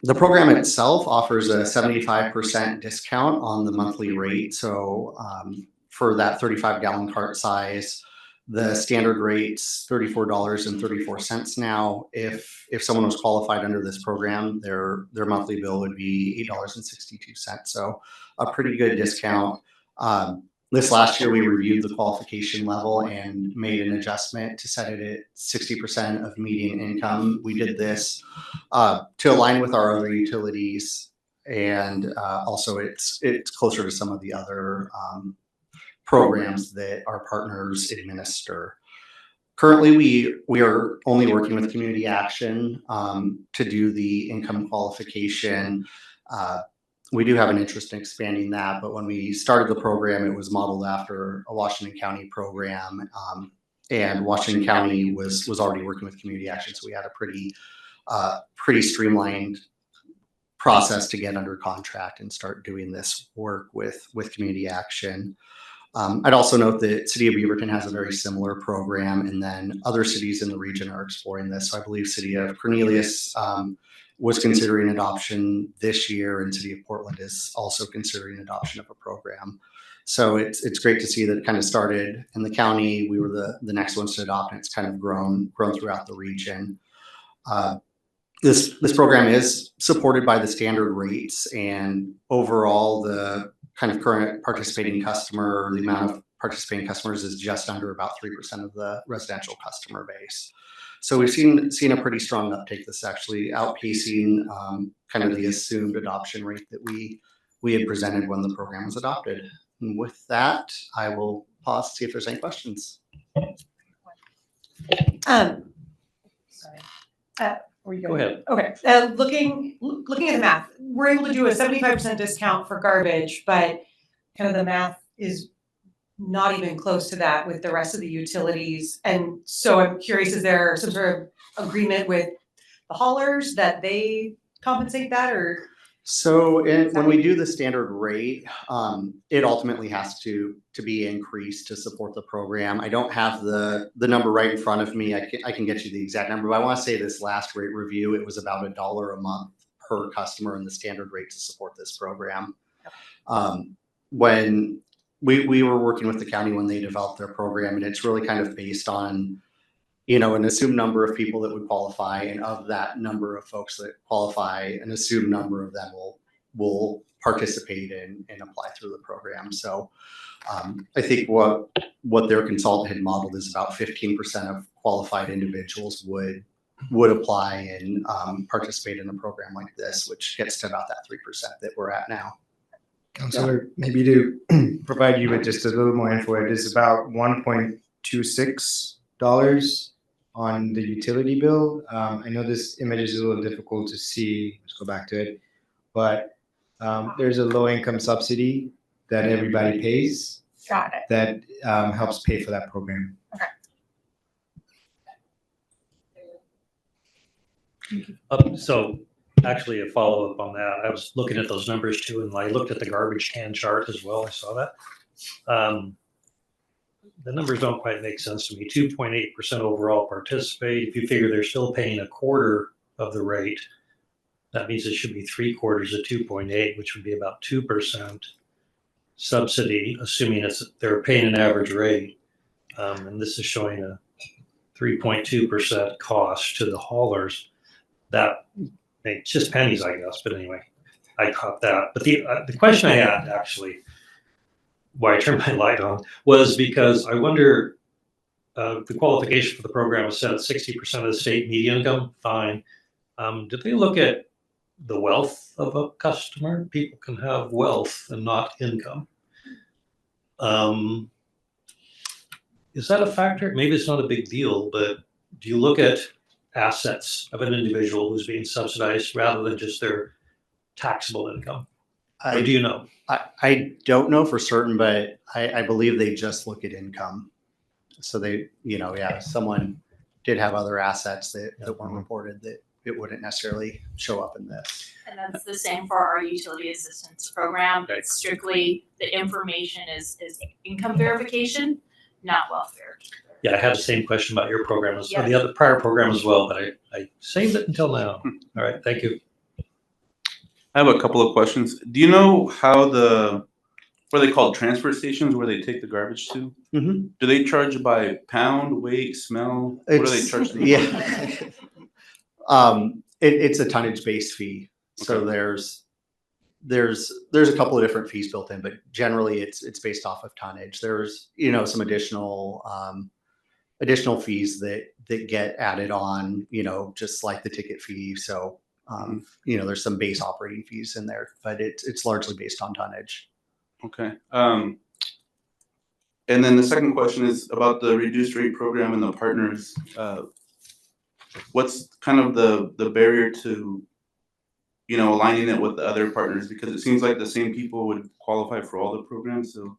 The program itself offers a 75% discount on the monthly rate. So for that 35-gallon cart size, the standard rate's $34.34 now. If someone was qualified under this program, their monthly bill would be $8.62. So a pretty good discount. This last year, we reviewed the qualification level and made an adjustment to set it at 60% of median income. We did this to align with our other utilities, and also it's closer to some of the other programs that our partners administer. Currently, we are only working with Community Action to do the income qualification. We do have an interest in expanding that, but when we started the program, it was modeled after a Washington County program, and Washington County was already working with Community Action, so we had a pretty streamlined process to get under contract and start doing this work with Community Action. I'd also note that City of Beaverton has a very similar program, and then other cities in the region are exploring this. So I believe City of Cornelius was considering adoption this year, and City of Portland is also considering adoption of a program. So it's great to see that it kind of started in the county. We were the next ones to adopt, and it's kind of grown throughout the region. This program is supported by the standard rates, and overall the kind of current participating customer, the amount of participating customers is just under about 3% of the residential customer base. So we've seen a pretty strong uptake. This actually outpacing kind of the assumed adoption rate that we had presented when the program was adopted. And with that, I will pause to see if there's any questions. Sorry. Where you Go ahead. Okay, looking at the math, we're able to do a 75% discount for garbage, but kind of the math is not even close to that with the rest of the utilities. And so I'm curious, is there some sort of agreement with the haulers that they compensate that, or? So when we do the standard rate, it ultimately has to be increased to support the program. I don't have the number right in front of me. I can get you the exact number, but I want to say this last rate review, it was about $1 a month per customer in the standard rate to support this program. When we were working with the county when they developed their program, and it's really kind of based on, you know, an assumed number of people that would qualify, and of that number of folks that qualify, an assumed number of them will participate and apply through the program. So I think what their consultant had modeled is about 15% of qualified individuals would apply and participate in a program like this, which gets to about that 3% that we're at now. Counselor, maybe to provide you with just a little more info, it is about $1.26 on the utility bill. I know this image is a little difficult to see. Let's go back to it. But there's a low income subsidy that everybody pays. Got it. That helps pay for that program. So actually a follow-up on that, I was looking at those numbers too, and I looked at the garbage can chart as well. I saw that. The numbers don't quite make sense to me. 2.8% overall participate. If you figure they're still paying a quarter of the rate, that means it should be 3/4 of 2.8, which would be about 2% subsidy, assuming they're paying an average rate. And this is showing a 3.2% cost to the haulers. That makes just pennies, I guess. But anyway, I caught that. But the question I had actually, why I turned my light on, was because I wonder, the qualification for the program was set at 60% of the state median income. Fine. Did they look at the wealth of a customer? People can have wealth and not income. Is that a factor? Maybe it's not a big deal, but do you look at assets of an individual who's being subsidized rather than just their taxable income? Or do you know? I don't know for certain, but I believe they just look at income. So they, you know, yeah, if someone did have other assets that weren't reported, that it wouldn't necessarily show up in this. And that's the same for our utility assistance program. Okay. It's strictly, the information is income verification, not wealth verification. Yeah, I had the same question about your program, Yeah. the other prior program as well, but I saved it until now. All right, thank you. I have a couple of questions. Do you know how what are they called, transfer stations where they take the garbage to? Mm-hmm. Do they charge by pound, weight, smell? What do they charge? Yeah. It's a tonnage-based fee. So Okay. there's a couple of different fees built in, but generally it's based off of tonnage. There's, you know, some additional fees that get added on, you know, just like the ticket fee. So you know, there's some base operating fees in there, but it's largely based on tonnage. Okay. And then the second question is about the reduced rate program and the partners. What's kind of the barrier to, you know, aligning it with the other partners? Because it seems like the same people would qualify for all the programs. So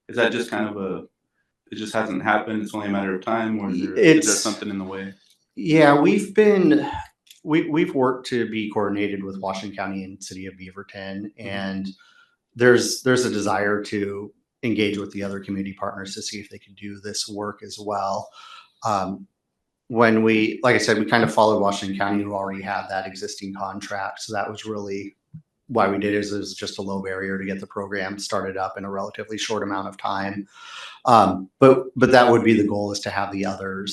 is that just kind of it just hasn't happened? It's only a matter of time, or is there something in the way? Yeah, we've worked to be coordinated with Washington County and City of Beaverton, and there's a desire to engage with the other community partners to see if they can do this work as well. When like I said, we kind of followed Washington County, who already had that existing contract. So that was really why we did it. It was just a low barrier to get the program started up in a relatively short amount of time. But that would be the goal, is to have the other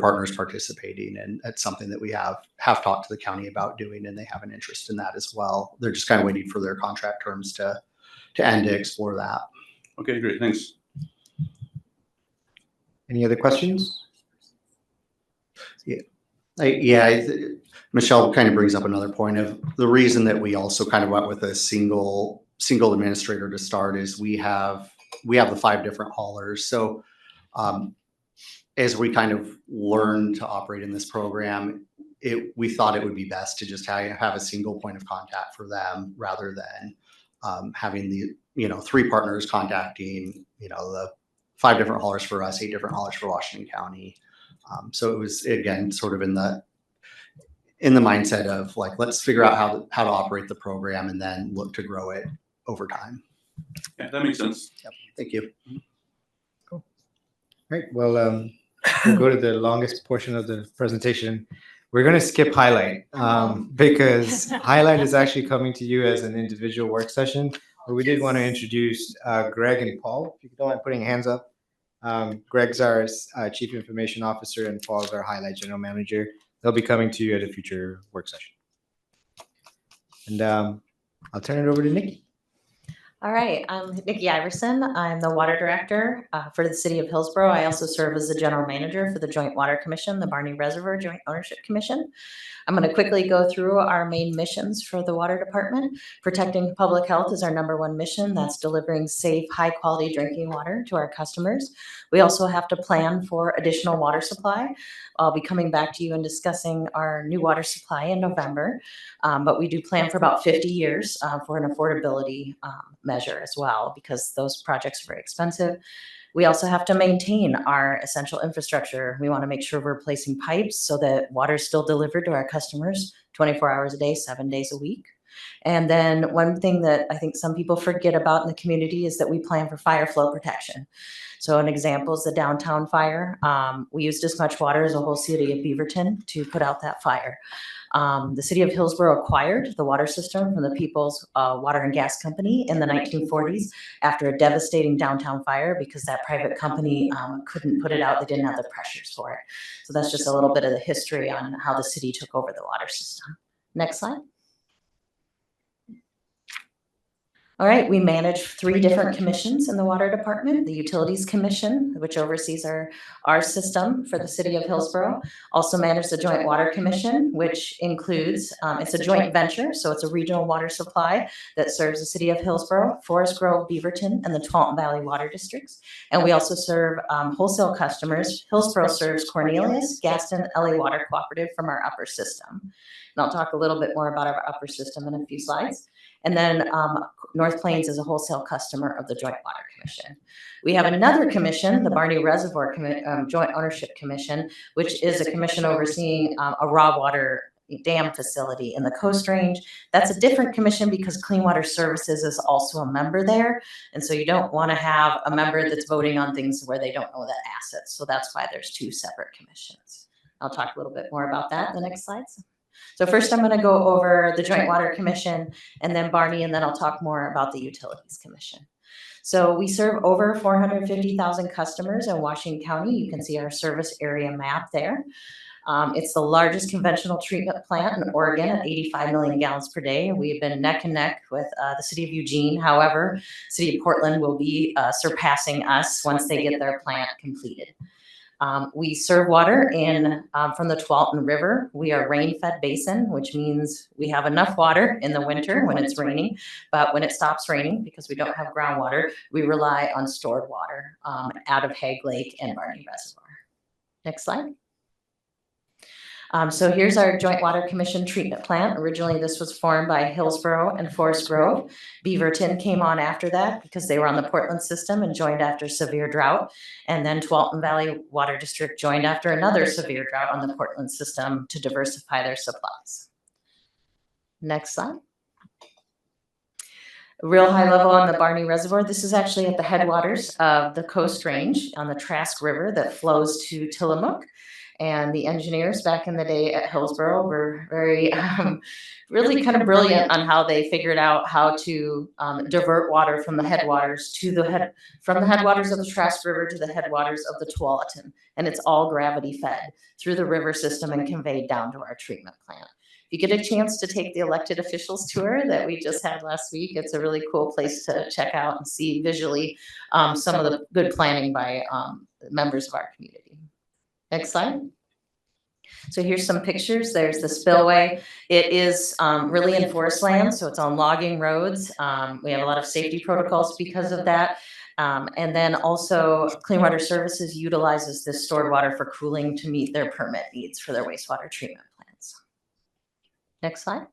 partners participating. And that's something that we have talked to the county about doing, and they have an interest in that as well. They're just kind of waiting for their contract terms to end to explore that. Okay, great. Thanks. Any other questions? Michelle kind of brings up another point of the reason that we also kind of went with a single administrator to start is we have the 5 different haulers. So as we kind of learn to operate in this program, we thought it would be best to just have a single point of contact for them rather than having the 3 partners contacting the 5 different haulers for us, 8 different haulers for Washington County. So it was, again, sort of in the mindset of like, let's figure out how to operate the program and then look to grow it over time. Yeah, that makes sense. Yep. Thank you. Cool. All right. Well, we'll go to the longest portion of the presentation. We're going to skip highlight because highlight is actually coming to you as an individual work session. But we did want to introduce Greg and Paul. If you don't mind putting hands up. Greg's our Chief Information Officer and Paul's our Highlight General Manager. They'll be coming to you at a future work session. And I'll turn it over to Nikki. All right, I'm Nikki Iverson. I'm the Water Director for the City of Hillsboro. I also serve as the General Manager for the Joint Water Commission, the Barney Reservoir Joint Ownership Commission. I'm going to quickly go through our main missions for the Water Department. Protecting public health is our #1 mission. That's delivering safe, high-quality drinking water to our customers. We also have to plan for additional water supply. I'll be coming back to you and discussing our new water supply in November, but we do plan for about 50 years for an affordability measure as well, because those projects are very expensive. We also have to maintain our essential infrastructure. We want to make sure we're replacing pipes so that water is still delivered to our customers 24 hours a day, 7 days a week. And then one thing that I think some people forget about in the community is that we plan for fire flow protection. So an example is the downtown fire. We used as much water as the whole city of Beaverton to put out that fire. The city of Hillsboro acquired the water system from the People's Water and Gas Company in the 1940s after a devastating downtown fire because that private company couldn't put it out. They didn't have the pressures for it. So that's just a little bit of the history on how the city took over the water system. Next slide. All right, we manage 3 different commissions in the Water Department. The Utilities Commission, which oversees our system for the city of Hillsboro, also manages the Joint Water Commission, which includes, it's a joint venture, so it's a regional water supply that serves the city of Hillsboro, Forest Grove, Beaverton, and the Tualatin Valley water districts. And we also serve wholesale customers. Hillsboro serves Cornelius, Gaston, LA Water Cooperative from our upper system. And I'll talk a little bit more about our upper system in a few slides. And then North Plains is a wholesale customer of the Joint Water Commission. We have another commission, the Barney Reservoir Joint Ownership Commission, which is a commission overseeing a raw water dam facility in the Coast Range. That's a different commission because Clean Water Services is also a member there. And so you don't want to have a member that's voting on things where they don't know the assets. So that's why there's 2 separate commissions. I'll talk a little bit more about that in the next slides. So first I'm going to go over the Joint Water Commission and then Barney, and then I'll talk more about the Utilities Commission. So we serve over 450,000 customers in Washington County. You can see our service area map there. It's the largest conventional treatment plant in Oregon at 85 million gallons per day. We've been neck and neck with the city of Eugene. However, city of Portland will be surpassing us once they get their plant completed. We serve water from the Tualatin River. We are rain-fed basin, which means we have enough water in the winter when it's raining, but when it stops raining, because we don't have groundwater, we rely on stored water out of Hague Lake and Barney Reservoir. Next slide. So here's our Joint Water Commission treatment plant. Originally, this was formed by Hillsboro and Forest Grove. Beaverton came on after that because they were on the Portland system and joined after severe drought. And then Tualatin Valley Water District joined after another severe drought on the Portland system to diversify their supplies. Next slide. Real high level on the Barney Reservoir. This is actually at the headwaters of the Coast Range on the Trask River that flows to Tillamook. And the engineers back in the day at Hillsboro were very, really kind of brilliant on how they figured out how to divert water from the headwaters from the headwaters of the Trask River to the headwaters of the Tualatin. And it's all gravity fed through the river system and conveyed down to our treatment plant. If you get a chance to take the elected officials tour that we just had last week, it's a really cool place to check out and see visually some of the good planning by members of our community. Next slide. So here's some pictures. There's the spillway. It is really in forest land, so it's on logging roads. We have a lot of safety protocols because of that. And then also Clean Water Services utilizes this stored water for cooling to meet their permit needs for their wastewater treatment plants. Next slide.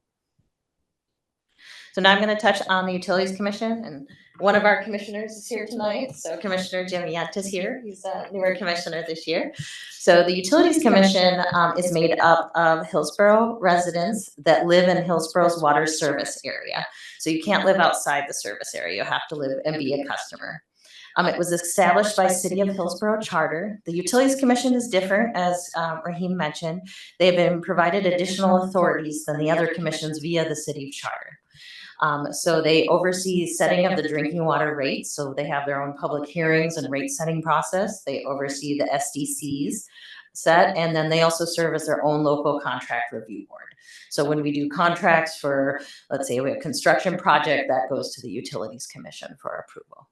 So now I'm going to touch on the Utilities Commission, and one of our commissioners is here tonight. So Commissioner Jim Yant is here. He's a newer commissioner this year. So the Utilities Commission is made up of Hillsboro residents that live in Hillsboro's water service area. So you can't live outside the service area. You have to live and be a customer. It was established by City of Hillsboro charter. The Utilities Commission is different, as Raheem mentioned. They have been provided additional authorities than the other commissions via the City of charter. So they oversee setting of the drinking water rates. So they have their own public hearings and rate setting process. They oversee the SDCs set, and then they also serve as their own local contract review board. So when we do contracts for, let's say we have a construction project, that goes to the Utilities Commission for approval.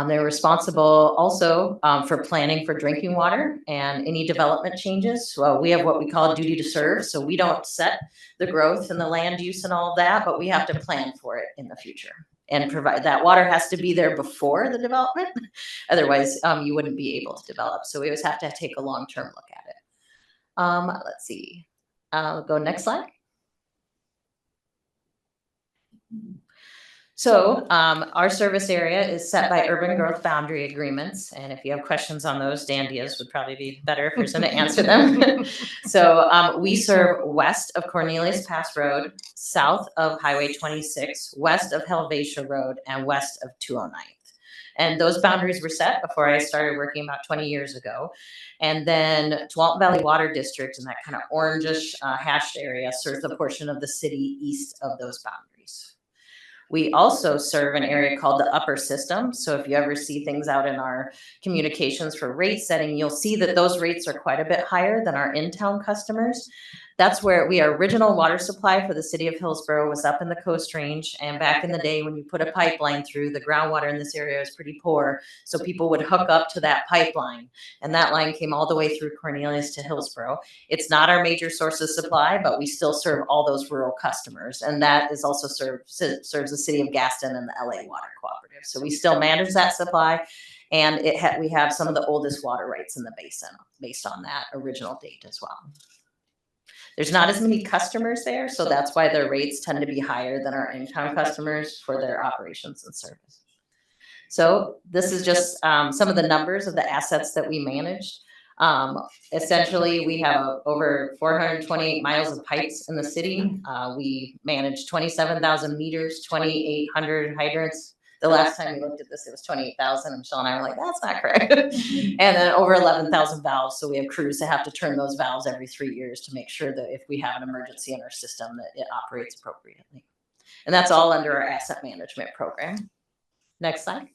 They're responsible also for planning for drinking water and any development changes. Well, we have what we call a duty to serve. So we don't set the growth and the land use and all of that, but we have to plan for it in the future and provide that water has to be there before the development. Otherwise, you wouldn't be able to develop. So we always have to take a long-term look at it. Let's see. Go next slide. So our service area is set by urban growth boundary agreements. And if you have questions on those, Dan Diaz would probably be better if he's going to answer them. So we serve west of Cornelius Pass Road, south of Highway 26, west of Helvetia Road, and west of 209th. And those boundaries were set before I started working about 20 years ago. And then Tualatin Valley Water District in that kind of orangish hashed area serves a portion of the city east of those boundaries. We also serve an area called the upper system. So if you ever see things out in our communications for rate setting, you'll see that those rates are quite a bit higher than our in-town customers. That's where our original water supply for the city of Hillsboro was up in the Coast Range. And back in the day when you put a pipeline through, the groundwater in this area was pretty poor. So people would hook up to that pipeline. And that line came all the way through Cornelius to Hillsboro. It's not our major source of supply, but we still serve all those rural customers. And that is also serves the city of Gaston and the LA Water Cooperative. So we still manage that supply. And we have some of the oldest water rights in the basin based on that original date as well. There's not as many customers there, so that's why their rates tend to be higher than our in-town customers for their operations and service. So this is just some of the numbers of the assets that we managed. Essentially, we have over 428 miles of pipes in the city. We manage 27,000 meters, 2,800 hydrants. The last time we looked at this, it was 28,000. Michelle and I were like, that's not correct. And then over 11,000 valves. So we have crews that have to turn those valves every 3 years to make sure that if we have an emergency in our system, that it operates appropriately. And that's all under our asset management program. Next slide.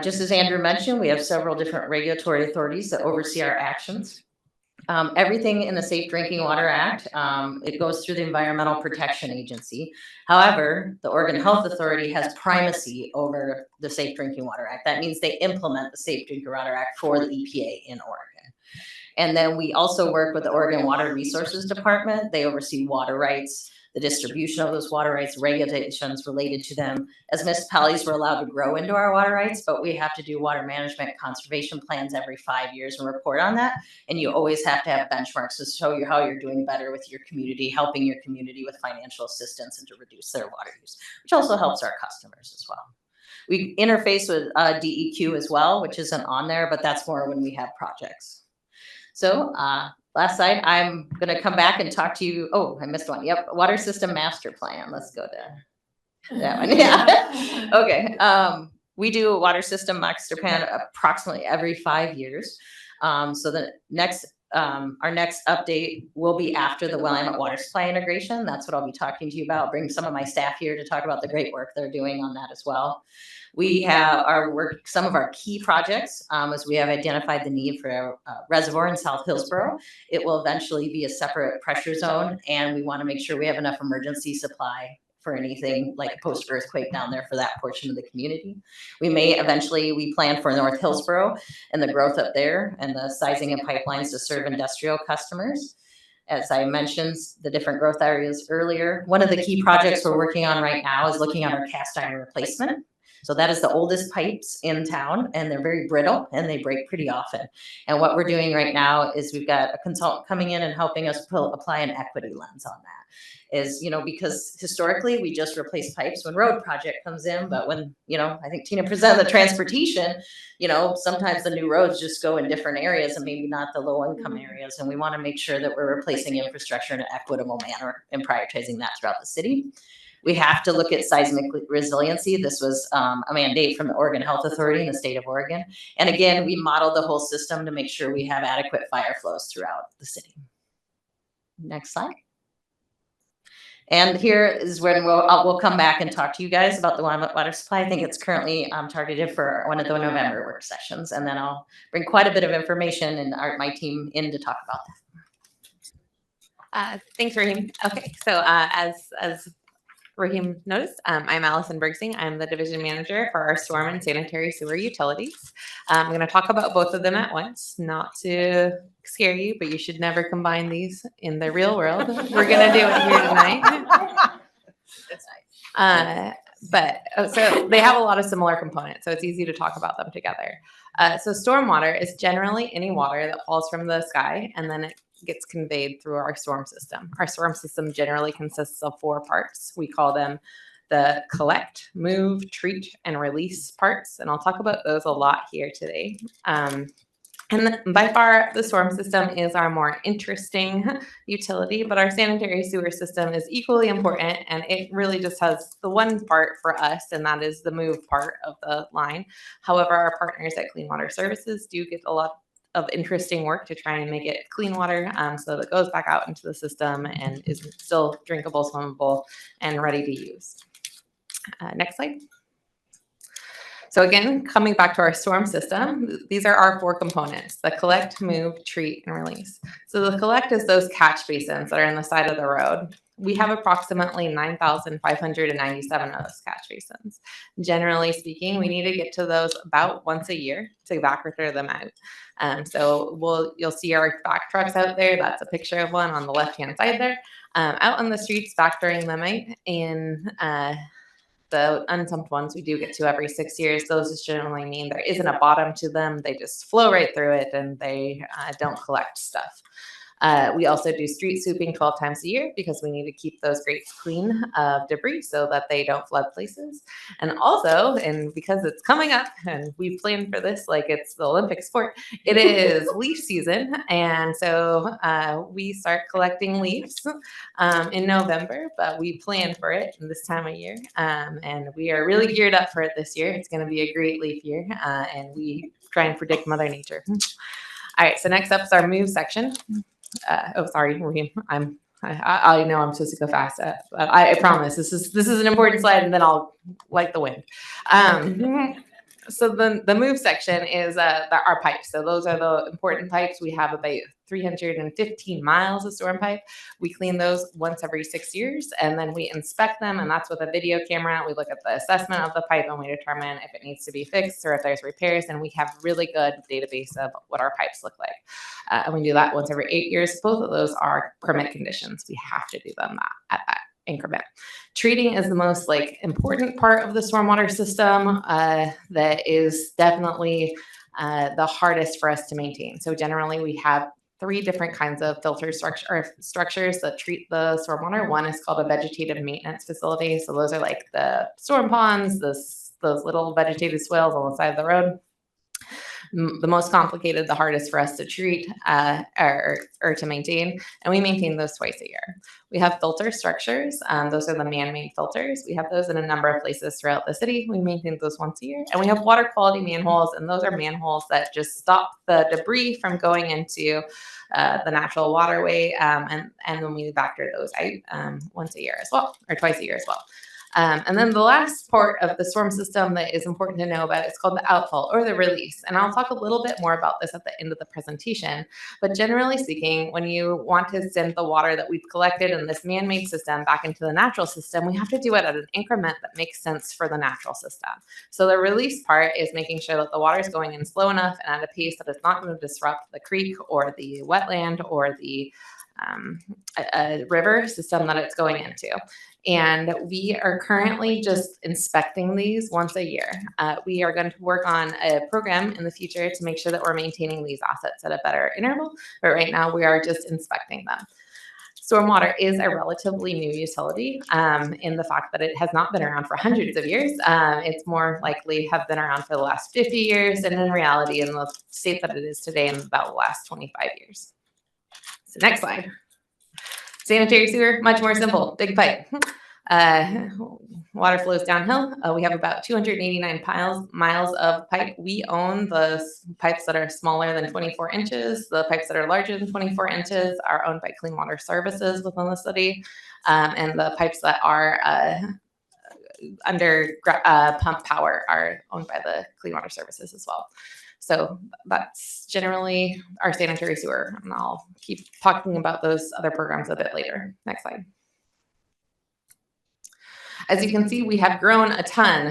Just as Andrew mentioned, we have several different regulatory authorities that oversee our actions. Everything in the Safe Drinking Water Act, it goes through the Environmental Protection Agency. However, the Oregon Health Authority has primacy over the Safe Drinking Water Act. That means they implement the Safe Drinking Water Act for the EPA in Oregon. And then we also work with the Oregon Water Resources Department. They oversee water rights, the distribution of those water rights, regulations related to them. As municipalities, we're allowed to grow into our water rights, but we have to do water management conservation plans every 5 years and report on that. And you always have to have benchmarks to show you how you're doing better with your community, helping your community with financial assistance and to reduce their water use, which also helps our customers as well. We interface with DEQ as well, which isn't on there, but that's more when we have projects. So last slide, I'm going to come back and talk to you. Oh, I missed one. Yep. Water system master plan. Let's go to that one. Yeah. Okay. We do a water system master plan approximately every 5 years. So the next, our next update will be after the Willamette water supply integration. That's what I'll be talking to you about. I'll bring some of my staff here to talk about the great work they're doing on that as well. We have our work, some of our key projects, as we have identified the need for a reservoir in South Hillsboro. It will eventually be a separate pressure zone, and we want to make sure we have enough emergency supply for anything like a post-earthquake down there for that portion of the community. We plan for North Hillsboro and the growth up there and the sizing of pipelines to serve industrial customers. As I mentioned, the different growth areas earlier, one of the key projects we're working on right now is looking at our cast iron replacement. So that is the oldest pipes in town, and they're very brittle and they break pretty often. And what we're doing right now is we've got a consultant coming in and helping us apply an equity lens on that. Is, because historically we just replace pipes when road project comes in, but when, I think Tina presented the transportation, sometimes the new roads just go in different areas and maybe not the low income areas. And we want to make sure that we're replacing infrastructure in an equitable manner and prioritizing that throughout the city. We have to look at seismic resiliency. This was a mandate from the Oregon Health Authority in the state of Oregon. And again, we modeled the whole system to make sure we have adequate fire flows throughout the city. Next slide. And here is when we'll come back and talk to you guys about the Willamette water supply. I think it's currently targeted for one of the November work sessions. And then I'll bring quite a bit of information and my team in to talk about that. Thanks, Raheem. Okay, so as Raheem noticed, I'm Allison Bergsing. I'm the division manager for our storm and sanitary sewer utilities. I'm going to talk about both of them at once, not to scare you, but you should never combine these in the real world. We're going to do it here tonight. So they have a lot of similar components, so it's easy to talk about them together. So stormwater is generally any water that falls from the sky and then it gets conveyed through our storm system. Our storm system generally consists of 4 parts. We call them the collect, move, treat, and release parts. And I'll talk about those a lot here today. And by far, the storm system is our more interesting utility, but our sanitary sewer system is equally important, and it really just has the one part for us, and that is the move part of the line. However, our partners at Clean Water Services do get a lot of interesting work to try and make it clean water so that it goes back out into the system and is still drinkable, swimmable, and ready to use. Next slide. So again, coming back to our storm system, these are our 4 components: the collect, move, treat, and release. So the collect is those catch basins that are on the side of the road. We have approximately 9,597 of those catch basins. Generally speaking, we need to get to those about once a year to backwater them out. So you'll see our back trucks out there. That's a picture of one on the left-hand side there. Out on the streets, backwatering them out. In the unsumped ones we do get to every 6 years. Those just generally mean there isn't a bottom to them. They just flow right through it and they don't collect stuff. We also do street sweeping 12 times a year because we need to keep those grates clean of debris so that they don't flood places. And also, and because it's coming up and we've planned for this like it's the Olympic sport, it is leaf season. And so we start collecting leaves in November, but we plan for it in this time of year. And we are really geared up for it this year. It's going to be a great leaf year and we try and predict Mother Nature. All right, so next up is our move section. Sorry, Raheem. I know I'm supposed to go fast, but I promise this is an important slide, and then I'll light the wind. So the move section is our pipes. So those are the important pipes. We have about 315 miles of storm pipe. We clean those once every 6 years, and then we inspect them, and that's with a video camera. We look at the assessment of the pipe, and we determine if it needs to be fixed or if there's repairs, and we have really good database of what our pipes look like. And we do that once every 8 years. Both of those are permit conditions. We have to do them at that increment. Treating is the most important part of the stormwater system that is definitely the hardest for us to maintain. So generally we have 3 different kinds of filter structures that treat the stormwater. One is called a vegetative maintenance facility. So those are like the storm ponds, those little vegetated swales on the side of the road. The most complicated, the hardest for us to treat or to maintain, and we maintain those twice a year. We have filter structures. Those are the man-made filters. We have those in a number of places throughout the city. We maintain those once a year. And we have water quality manholes, and those are manholes that just stop the debris from going into the natural waterway, and then we factor those out once a year as well, or twice a year as well. And then the last part of the storm system that is important to know about is called the outfall or the release. And I'll talk a little bit more about this at the end of the presentation. But generally speaking, when you want to send the water that we've collected in this man-made system back into the natural system, we have to do it at an increment that makes sense for the natural system. So the release part is making sure that the water is going in slow enough and at a pace that it's not going to disrupt the creek or the wetland or the a river system that it's going into. And we are currently just inspecting these once a year. We are going to work on a program in the future to make sure that we're maintaining these assets at a better interval, but right now we are just inspecting them. Stormwater is a relatively new utility in the fact that it has not been around for hundreds of years. It's more likely have been around for the last 50 years, and in reality, in the state that it is today, in about the last 25 years. So next slide. Sanitary sewer, much more simple, big pipe. Water flows downhill. We have about 289 miles of pipe. We own the pipes that are smaller than 24 inches. The pipes that are larger than 24 inches are owned by Clean Water Services within the city. And the pipes that are under pump power are owned by the Clean Water Services as well. So that's generally our sanitary sewer, and I'll keep talking about those other programs a bit later. Next slide. As you can see, we have grown a ton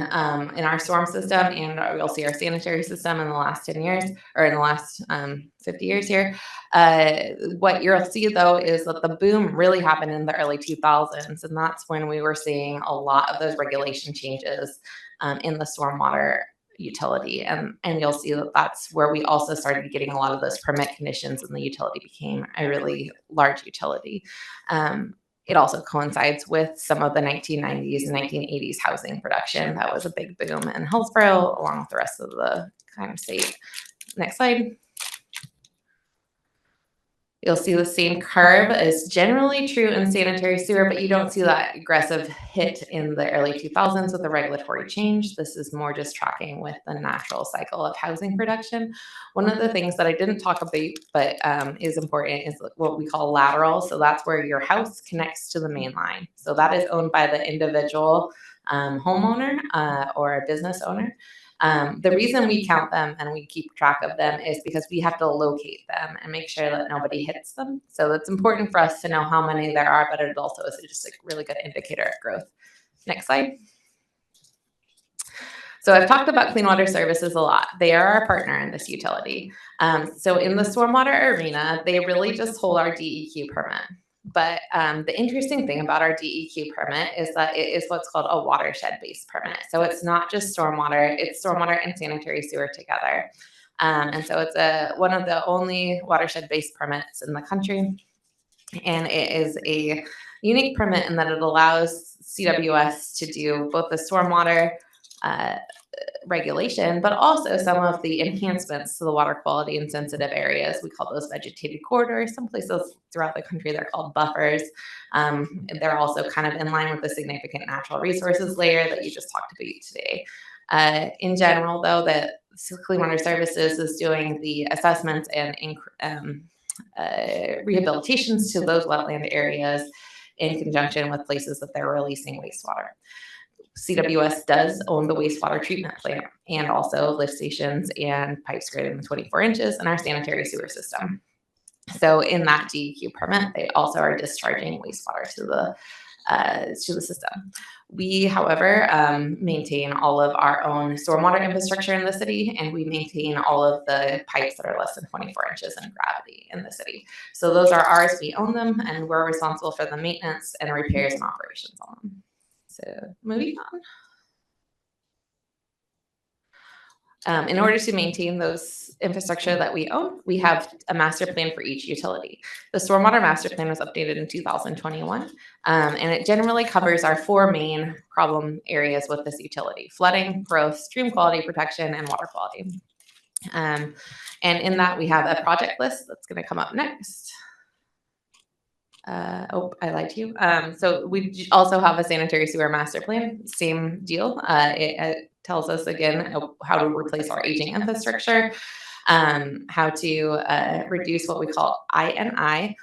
in our storm system, and you'll see our sanitary system in the last 10 years, or in the last 50 years here. What you'll see, though, is that the boom really happened in the early 2000s, and that's when we were seeing a lot of those regulation changes in the stormwater utility. And you'll see that that's where we also started getting a lot of those permit conditions, and the utility became a really large utility. It also coincides with some of the 1990s and 1980s housing production. That was a big boom in Hillsboro, along with the rest of the kind of state. Next slide. You'll see the same curve is generally true in sanitary sewer, but you don't see that aggressive hit in the early 2000s with the regulatory change. This is more just tracking with the natural cycle of housing production. One of the things that I didn't talk about, but is important, is what we call lateral. So that's where your house connects to the main line. So that is owned by the individual homeowner or a business owner. The reason we count them and we keep track of them is because we have to locate them and make sure that nobody hits them. So it's important for us to know how many there are, but it also is just a really good indicator of growth. Next slide. So I've talked about Clean Water Services a lot. They are our partner in this utility. So in the stormwater arena, they really just hold our DEQ permit. But the interesting thing about our DEQ permit is that it is what's called a watershed-based permit. So it's not just stormwater, it's stormwater and sanitary sewer together. And so it's one of the only watershed-based permits in the country. And it is a unique permit in that it allows CWS to do both the stormwater regulation, but also some of the enhancements to the water quality in sensitive areas. We call those vegetated corridors. Some places throughout the country, they're called buffers. They're also kind of in line with the significant natural resources layer that you just talked about today. In general, though, that Clean Water Services is doing the assessments and rehabilitations to those wetland areas in conjunction with places that they're releasing wastewater. CWS does own the wastewater treatment plant and also lift stations and pipes greater than 24 inches in our sanitary sewer system. So in that DEQ permit, they also are discharging wastewater to the system. We, however, maintain all of our own stormwater infrastructure in the city, and we maintain all of the pipes that are less than 24 inches in gravity in the city. So those are ours, we own them, and we're responsible for the maintenance and repairs and operations on them. So moving on. In order to maintain those infrastructure that we own, we have a master plan for each utility. The stormwater master plan was updated in 2021, and it generally covers our 4 main problem areas with this utility: flooding, growth, stream quality protection, and water quality. And in that, we have a project list that's going to come up next. Oh, I lied to you. So we also have a sanitary sewer master plan, same deal. It tells us again how to replace our aging infrastructure, how to reduce what we call I&I,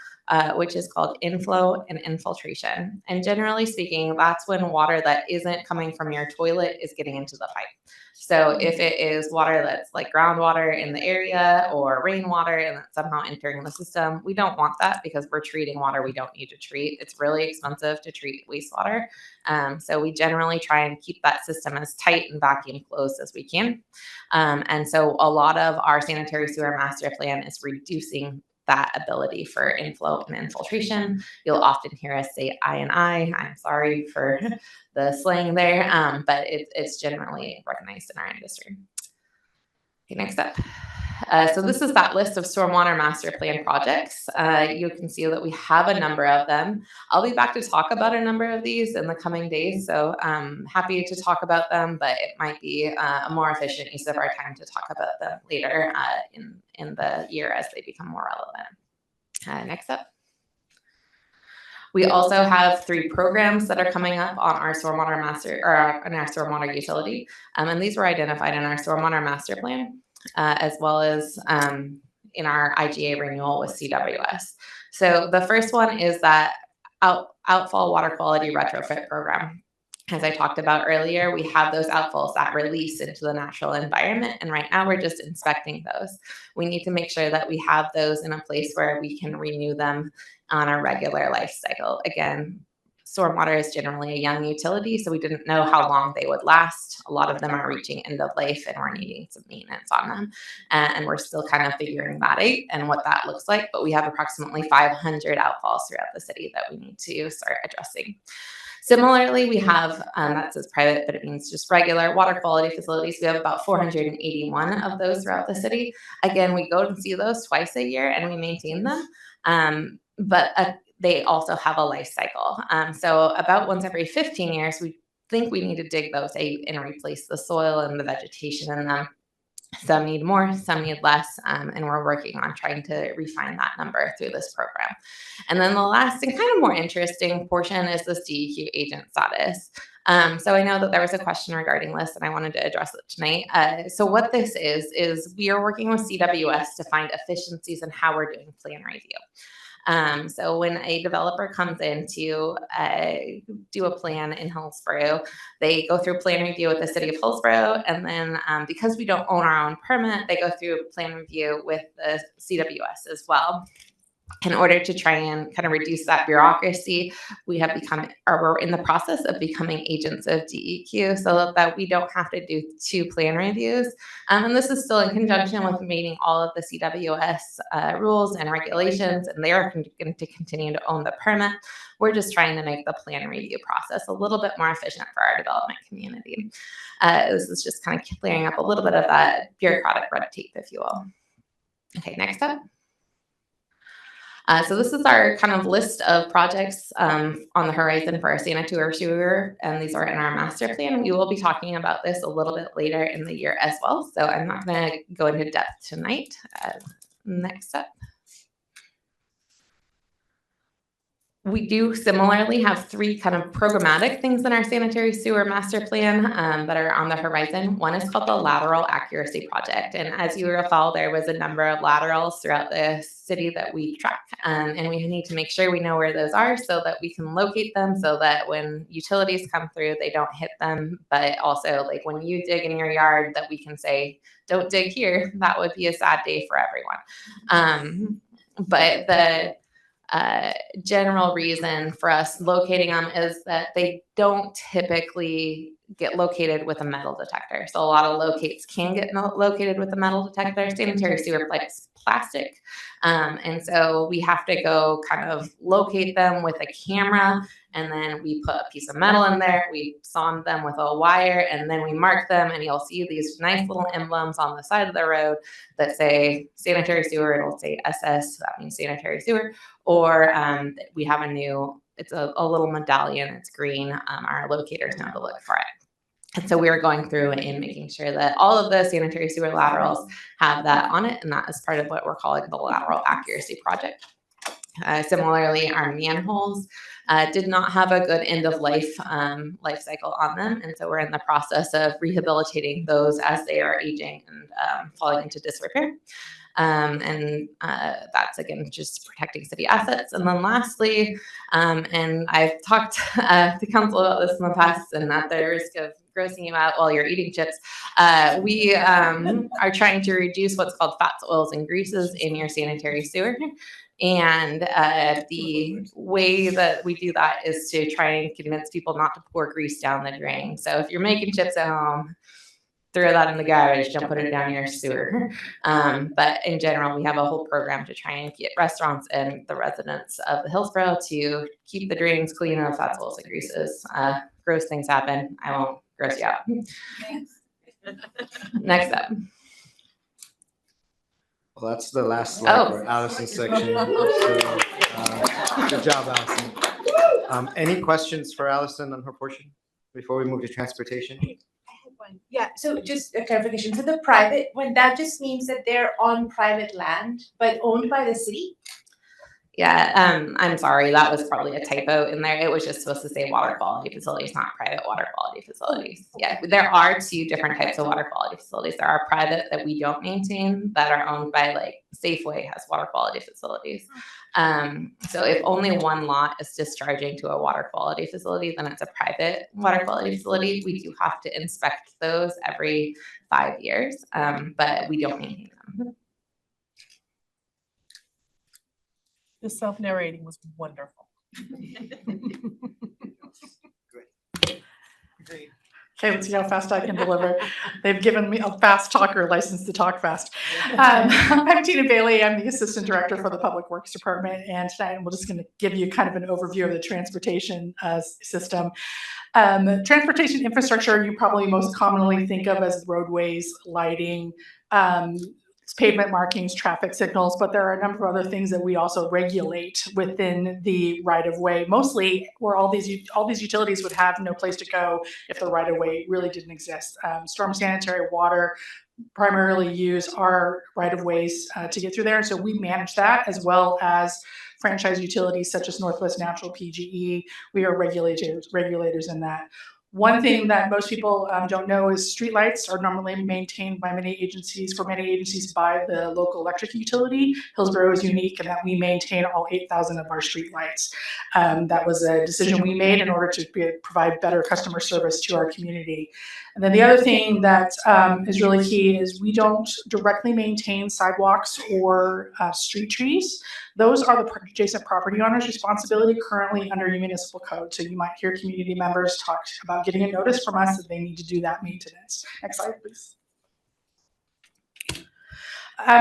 which is called inflow and infiltration. And generally speaking, that's when water that isn't coming from your toilet is getting into the pipe. So if it is water that's like groundwater in the area or rainwater and that's somehow entering the system, we don't want that because we're treating water we don't need to treat. It's really expensive to treat wastewater. So we generally try and keep that system as tight and vacuum closed as we can. And so a lot of our sanitary sewer master plan is reducing that ability for inflow and infiltration. You'll often hear us say I and I. I'm sorry for the slang there, but it's generally recognized in our industry. Okay, next up. So this is that list of stormwater master plan projects. You can see that we have a number of them. I'll be back to talk about a number of these in the coming days, so I'm happy to talk about them, but it might be a more efficient use of our time to talk about them later in the year as they become more relevant. Next up. We also have 3 programs that are coming up on our stormwater master or on our stormwater utility, and these were identified in our stormwater master plan, as well as in our IGA renewal with CWS. So the first one is that outfall water quality retrofit program. As I talked about earlier, we have those outfalls that release into the natural environment, and right now we're just inspecting those. We need to make sure that we have those in a place where we can renew them on a regular life cycle. Again, stormwater is generally a young utility, so we didn't know how long they would last. A lot of them are reaching end of life and we're needing some maintenance on them. And we're still kind of figuring that out and what that looks like, but we have approximately 500 outfalls throughout the city that we need to start addressing. Similarly, we have, that says private, but it means just regular water quality facilities. We have about 481 of those throughout the city. Again, we go and see those twice a year and we maintain them. But they also have a life cycle. So about once every 15 years, we think we need to dig those out and replace the soil and the vegetation in them. Some need more, some need less, and we're working on trying to refine that number through this program. And then the last and kind of more interesting portion is this DEQ agent status. So I know that there was a question regarding this, and I wanted to address it tonight. So what this is we are working with CWS to find efficiencies in how we're doing plan review. So when a developer comes in to do a plan in Hillsboro, they go through plan review with the city of Hillsboro, and then because we don't own our own permit, they go through plan review with the CWS as well. In order to try and kind of reduce that bureaucracy, we have become, or we're in the process of becoming agents of DEQ so that we don't have to do 2 plan reviews. And this is still in conjunction with meeting all of the CWS rules and regulations, and they are going to continue to own the permit. We're just trying to make the plan review process a little bit more efficient for our development community. This is just kind of clearing up a little bit of that bureaucratic red tape, if you will. Okay, next up. So this is our kind of list of projects on the horizon for our sanitary sewer, and these are in our master plan. We will be talking about this a little bit later in the year as well, so I'm not going to go into depth tonight. Next up. We do similarly have 3 kind of programmatic things in our sanitary sewer master plan that are on the horizon. One is called the Lateral Accuracy Project. And as you recall, there was a number of laterals throughout the city that we track. And we need to make sure we know where those are so that we can locate them so that when utilities come through, they don't hit them. But also, like when you dig in your yard, that we can say, don't dig here. That would be a sad day for everyone. But the general reason for us locating them is that they don't typically get located with a metal detector. So a lot of locates can get located with a metal detector. Sanitary sewer pipes plastic. And so we have to go kind of locate them with a camera, and then we put a piece of metal in there, we sonde them with a wire, and then we mark them, and you'll see these nice little emblems on the side of the road that say sanitary sewer. It'll say SS, so that means sanitary sewer, or we have a new, it's a little medallion, it's green. Our locators know to look for it. And so we are going through and making sure that all of the sanitary sewer laterals have that on it, and that is part of what we're calling the Lateral Accuracy Project. Similarly, our manholes did not have a good end of life cycle on them, and so we're in the process of rehabilitating those as they are aging and falling into disrepair. And that's, again, just protecting city assets. And then lastly, and I've talked to council about this in the past, and at the risk of grossing you out while you're eating chips, we are trying to reduce what's called fats, oils, and greases in your sanitary sewer. And the way that we do that is to try and convince people not to pour grease down the drain. So if you're making chips at home, throw that in the garbage, don't put it down your sewer. But in general, we have a whole program to try and get restaurants and the residents of the Hillsboro to keep the drains clean of fats, oils, and greases. Gross things happen. I won't gross you out. Next up. Well, that's the last slide Oh. for Allison's section. So, good job, Allison. Any questions for Allison on her portion before we move to transportation? Yeah, so just a clarification. So the private one, that just means that they're on private land, but owned by the city? Yeah, I'm sorry, that was probably a typo in there. It was just supposed to say water quality facilities, not private water quality facilities. Yeah, there are two different types of water quality facilities. There are private that we don't maintain that are owned by, like, Safeway has water quality facilities. So if only one lot is discharging to a water quality facility, then it's a private water quality facility. We do have to inspect those every 5 years, but we don't maintain them. The self-narrating was wonderful. Okay, let's see how fast I can deliver. They've given me a fast talker license to talk fast. I'm Tina Bailey. I'm the Assistant Director for the Public Works Department. And tonight we're just going to give you kind of an overview of the transportation system. Transportation infrastructure, you probably most commonly think of as roadways, lighting, pavement markings, traffic signals, but there are a number of other things that we also regulate within the right of way, mostly where all these utilities would have no place to go if the right of way really didn't exist. Storm sanitary water primarily use our right of ways to get through there. So we manage that, as well as franchise utilities such as Northwest Natural, PGE. We are regulators in that. One thing that most people don't know is streetlights are normally maintained by many agencies, by the local electric utility. Hillsboro is unique in that we maintain all 8,000 of our streetlights. That was a decision we made in order to provide better customer service to our community. And then the other thing that is really key is we don't directly maintain sidewalks or street trees. Those are the adjacent property owner's responsibility currently under your municipal code. So you might hear community members talk about getting a notice from us that they need to do that maintenance. Next slide, please.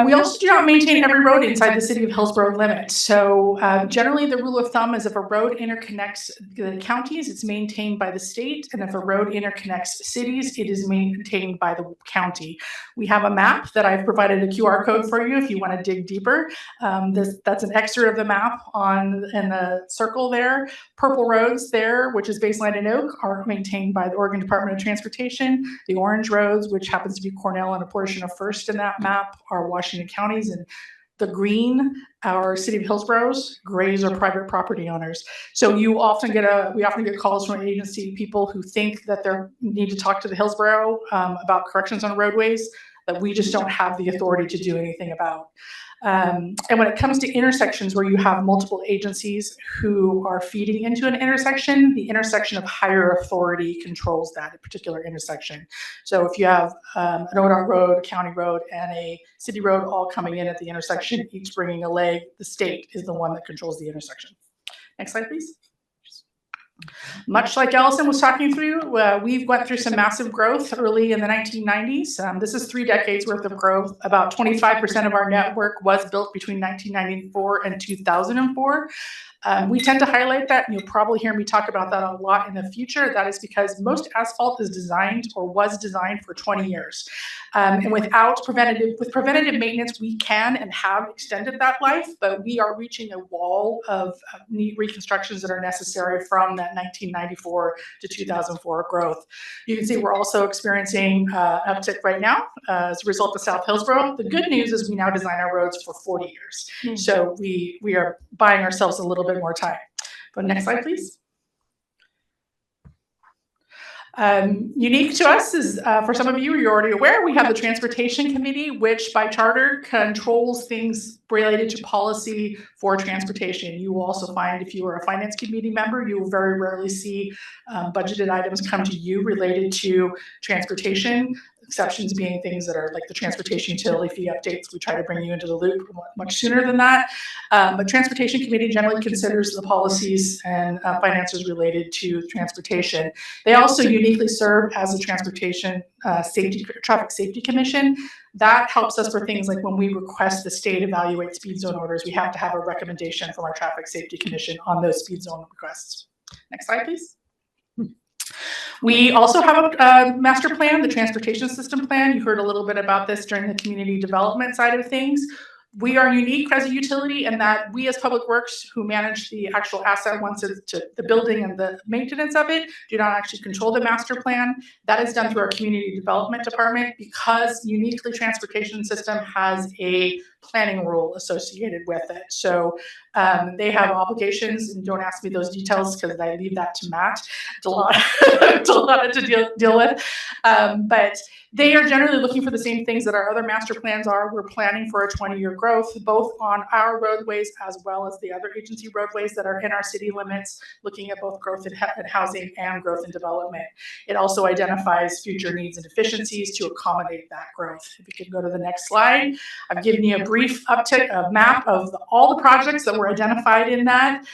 We also do not maintain every road inside the city of Hillsboro limits. So generally the rule of thumb is if a road interconnects the counties, it's maintained by the state. And if a road interconnects cities, it is maintained by the county. We have a map that I've provided a QR code for you if you want to dig deeper. That's an extra of the map in the circle there. Purple roads there, which is Baseline and Oak, are maintained by the Oregon Department of Transportation. The orange roads, which happens to be Cornell and a portion of First in that map, are Washington counties, and the green, our city of Hillsboro's, grays are private property owners. So we often get calls from agency people who think that they need to talk to the Hillsboro about corrections on roadways that we just don't have the authority to do anything about. And when it comes to intersections where you have multiple agencies who are feeding into an intersection, the intersection of higher authority controls that particular intersection. So if you have an ODOT road, a county road, and a city road all coming in at the intersection, each bringing a leg, the state is the one that controls the intersection. Next slide, please. Much like Allison was talking through, we've went through some massive growth early in the 1990s. This is 3 decades worth of growth. About 25% of our network was built between 1994 and 2004. We tend to highlight that, and you'll probably hear me talk about that a lot in the future. That is because most asphalt is designed or was designed for 20 years. And with preventative maintenance, we can and have extended that life, but we are reaching a wall of neat reconstructions that are necessary from that 1994 to 2004 growth. You can see we're also experiencing uptick right now as a result of South Hillsboro. The good news is we now design our roads for 40 years. So we are buying ourselves a little bit more time. But next slide, please. Unique to us is, for some of you, you're already aware, we have the Transportation Committee, which by charter controls things related to policy for transportation. You will also find, if you are a Finance Committee member, you will very rarely see budgeted items come to you related to transportation. Exceptions being things that are like the transportation utility fee updates. We try to bring you into the loop much sooner than that. But Transportation Committee generally considers the policies and finances related to transportation. They also uniquely serve as a transportation traffic safety commission. That helps us for things like when we request the state evaluate speed zone orders, we have to have a recommendation from our traffic safety commission on those speed zone requests. Next slide, please. We also have a master plan, the transportation system plan. You heard a little bit about this during the community development side of things. We are unique as a utility in that we as Public Works, who manage the actual asset once it's to the building and the maintenance of it, do not actually control the master plan. That is done through our community development department because uniquely transportation system has a planning rule associated with it. So they have obligations, and don't ask me those details because I leave that to Matt. It's a lot, it's a lot to deal with. But they are generally looking for the same things that our other master plans are. We're planning for a 20-year growth, both on our roadways as well as the other agency roadways that are in our city limits, looking at both growth in housing and growth in development. It also identifies future needs and deficiencies to accommodate that growth. If you could go to the next slide, I've given you a brief map of all the projects that were identified in that.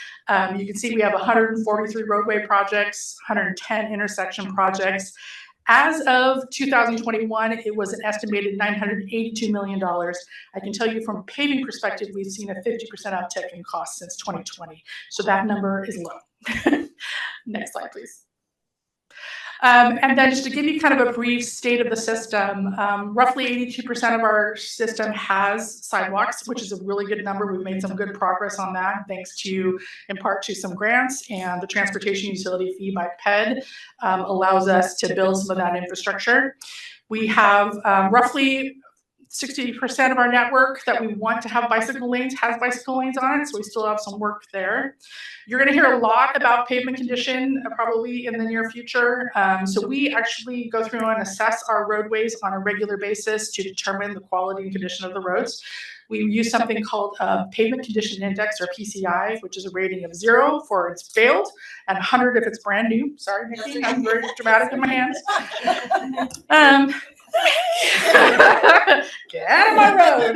You can see we have 143 roadway projects, 110 intersection projects. As of 2021, it was an estimated $982 million. I can tell you from a paving perspective, we've seen a 50% uptick in costs since 2020. So that number is low. Next slide, please. And then just to give you kind of a brief state of the system, roughly 82% of our system has sidewalks, which is a really good number. We've made some good progress on that, thanks to, in part to some grants, and the transportation utility fee by PED allows us to build some of that infrastructure. We have roughly 60% of our network that we want to have bicycle lanes has bicycle lanes on it, so we still have some work there. You're going to hear a lot about pavement condition probably in the near future. So we actually go through and assess our roadways on a regular basis to determine the quality and condition of the roads. We use something called Pavement Condition Index, or PCI, which is a rating of 0 for it's failed and 100 if it's brand new. Sorry, Nikki, I'm very dramatic in my hands. Get out of my road.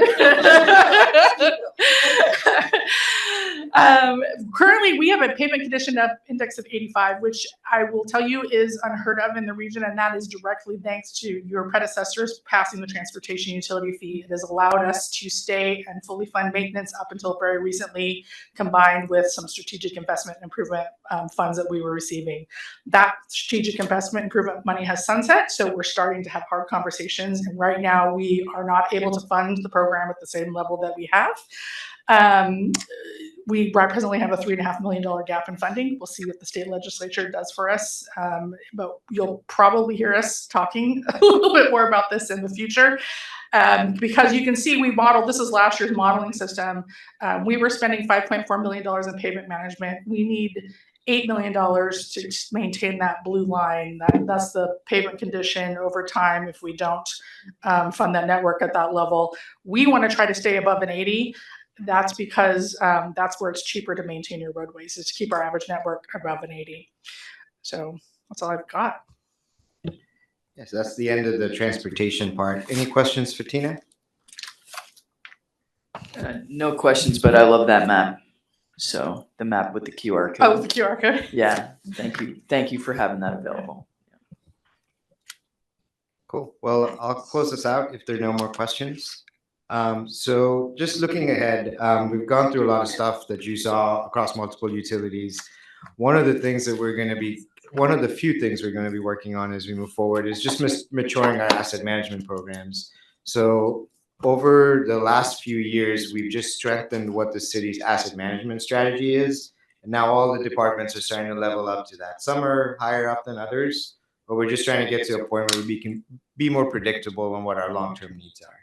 Currently, we have a pavement condition index of 85, which I will tell you is unheard of in the region, and that is directly thanks to your predecessors passing the transportation utility fee. It has allowed us to stay and fully fund maintenance up until very recently, combined with some strategic investment improvement funds that we were receiving. That strategic investment improvement money has sunset, so we're starting to have hard conversations, and right now we are not able to fund the program at the same level that we have. We presently have a $3.5 million gap in funding. We'll see what the state legislature does for us, but you'll probably hear us talking a little bit more about this in the future. Because you can see we modeled, this is last year's modeling system. We were spending $5.4 million in pavement management. We need $8 million to maintain that blue line. That's the pavement condition over time if we don't fund that network at that level. We want to try to stay above an 80. That's because that's where it's cheaper to maintain your roadways, is to keep our average network above an 80. So that's all I've got. Yes, that's the end of the transportation part. Any questions for Tina? No questions, but I love that map. So the map with the QR code. Oh, the QR code. Yeah, thank you. Thank you for having that available. Cool. Well, I'll close this out if there are no more questions. So just looking ahead, we've gone through a lot of stuff that you saw across multiple utilities. One of the few things we're going to be working on as we move forward is just maturing our asset management programs. So over the last few years, we've just strengthened what the city's asset management strategy is. And now all the departments are starting to level up to that. Some are higher up than others, but we're just trying to get to a point where we can be more predictable on what our long-term needs are.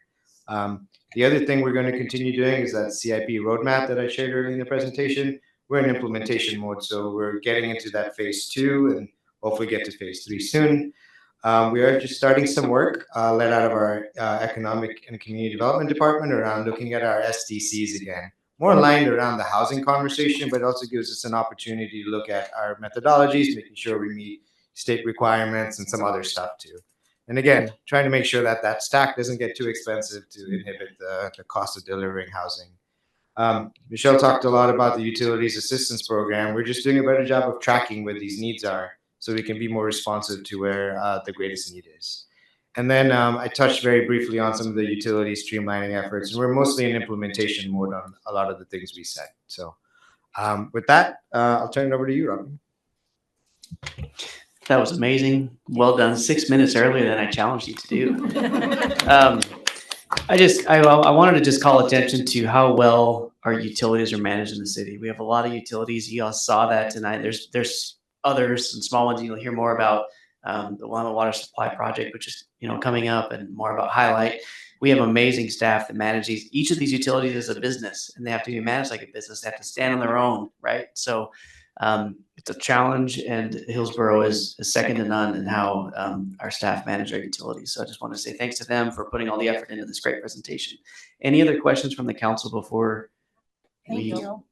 The other thing we're going to continue doing is that CIP roadmap that I shared earlier in the presentation. We're in implementation mode, so we're getting into that phase 2, and hopefully get to phase 3 soon. We are just starting some work led out of our Economic and Community Development Department around looking at our SDCs again. More aligned around the housing conversation, but also gives us an opportunity to look at our methodologies, making sure we meet state requirements and some other stuff too. And again, trying to make sure that that stack doesn't get too expensive to inhibit the cost of delivering housing. Michelle talked a lot about the Utilities Assistance Program. We're just doing a better job of tracking where these needs are so we can be more responsive to where the greatest need is. And then I touched very briefly on some of the utility streamlining efforts, and we're mostly in implementation mode on a lot of the things we said. So with that, I'll turn it over to you, Robin. That was amazing. Well done. 6 minutes earlier than I challenged you to do. I wanted to just call attention to how well our utilities are managed in the city. We have a lot of utilities. You all saw that tonight. There's others and small ones you'll hear more about. The Willamette Water Supply Project, which is coming up, and more about Highlight. We have amazing staff that manage these. Each of these utilities is a business, and they have to be managed like a business. They have to stand on their own, right? So it's a challenge, and Hillsboro is second to none in how our staff manage our utilities. So I just want to say thanks to them for putting all the effort into this great presentation. Any other questions from the council before Thank you.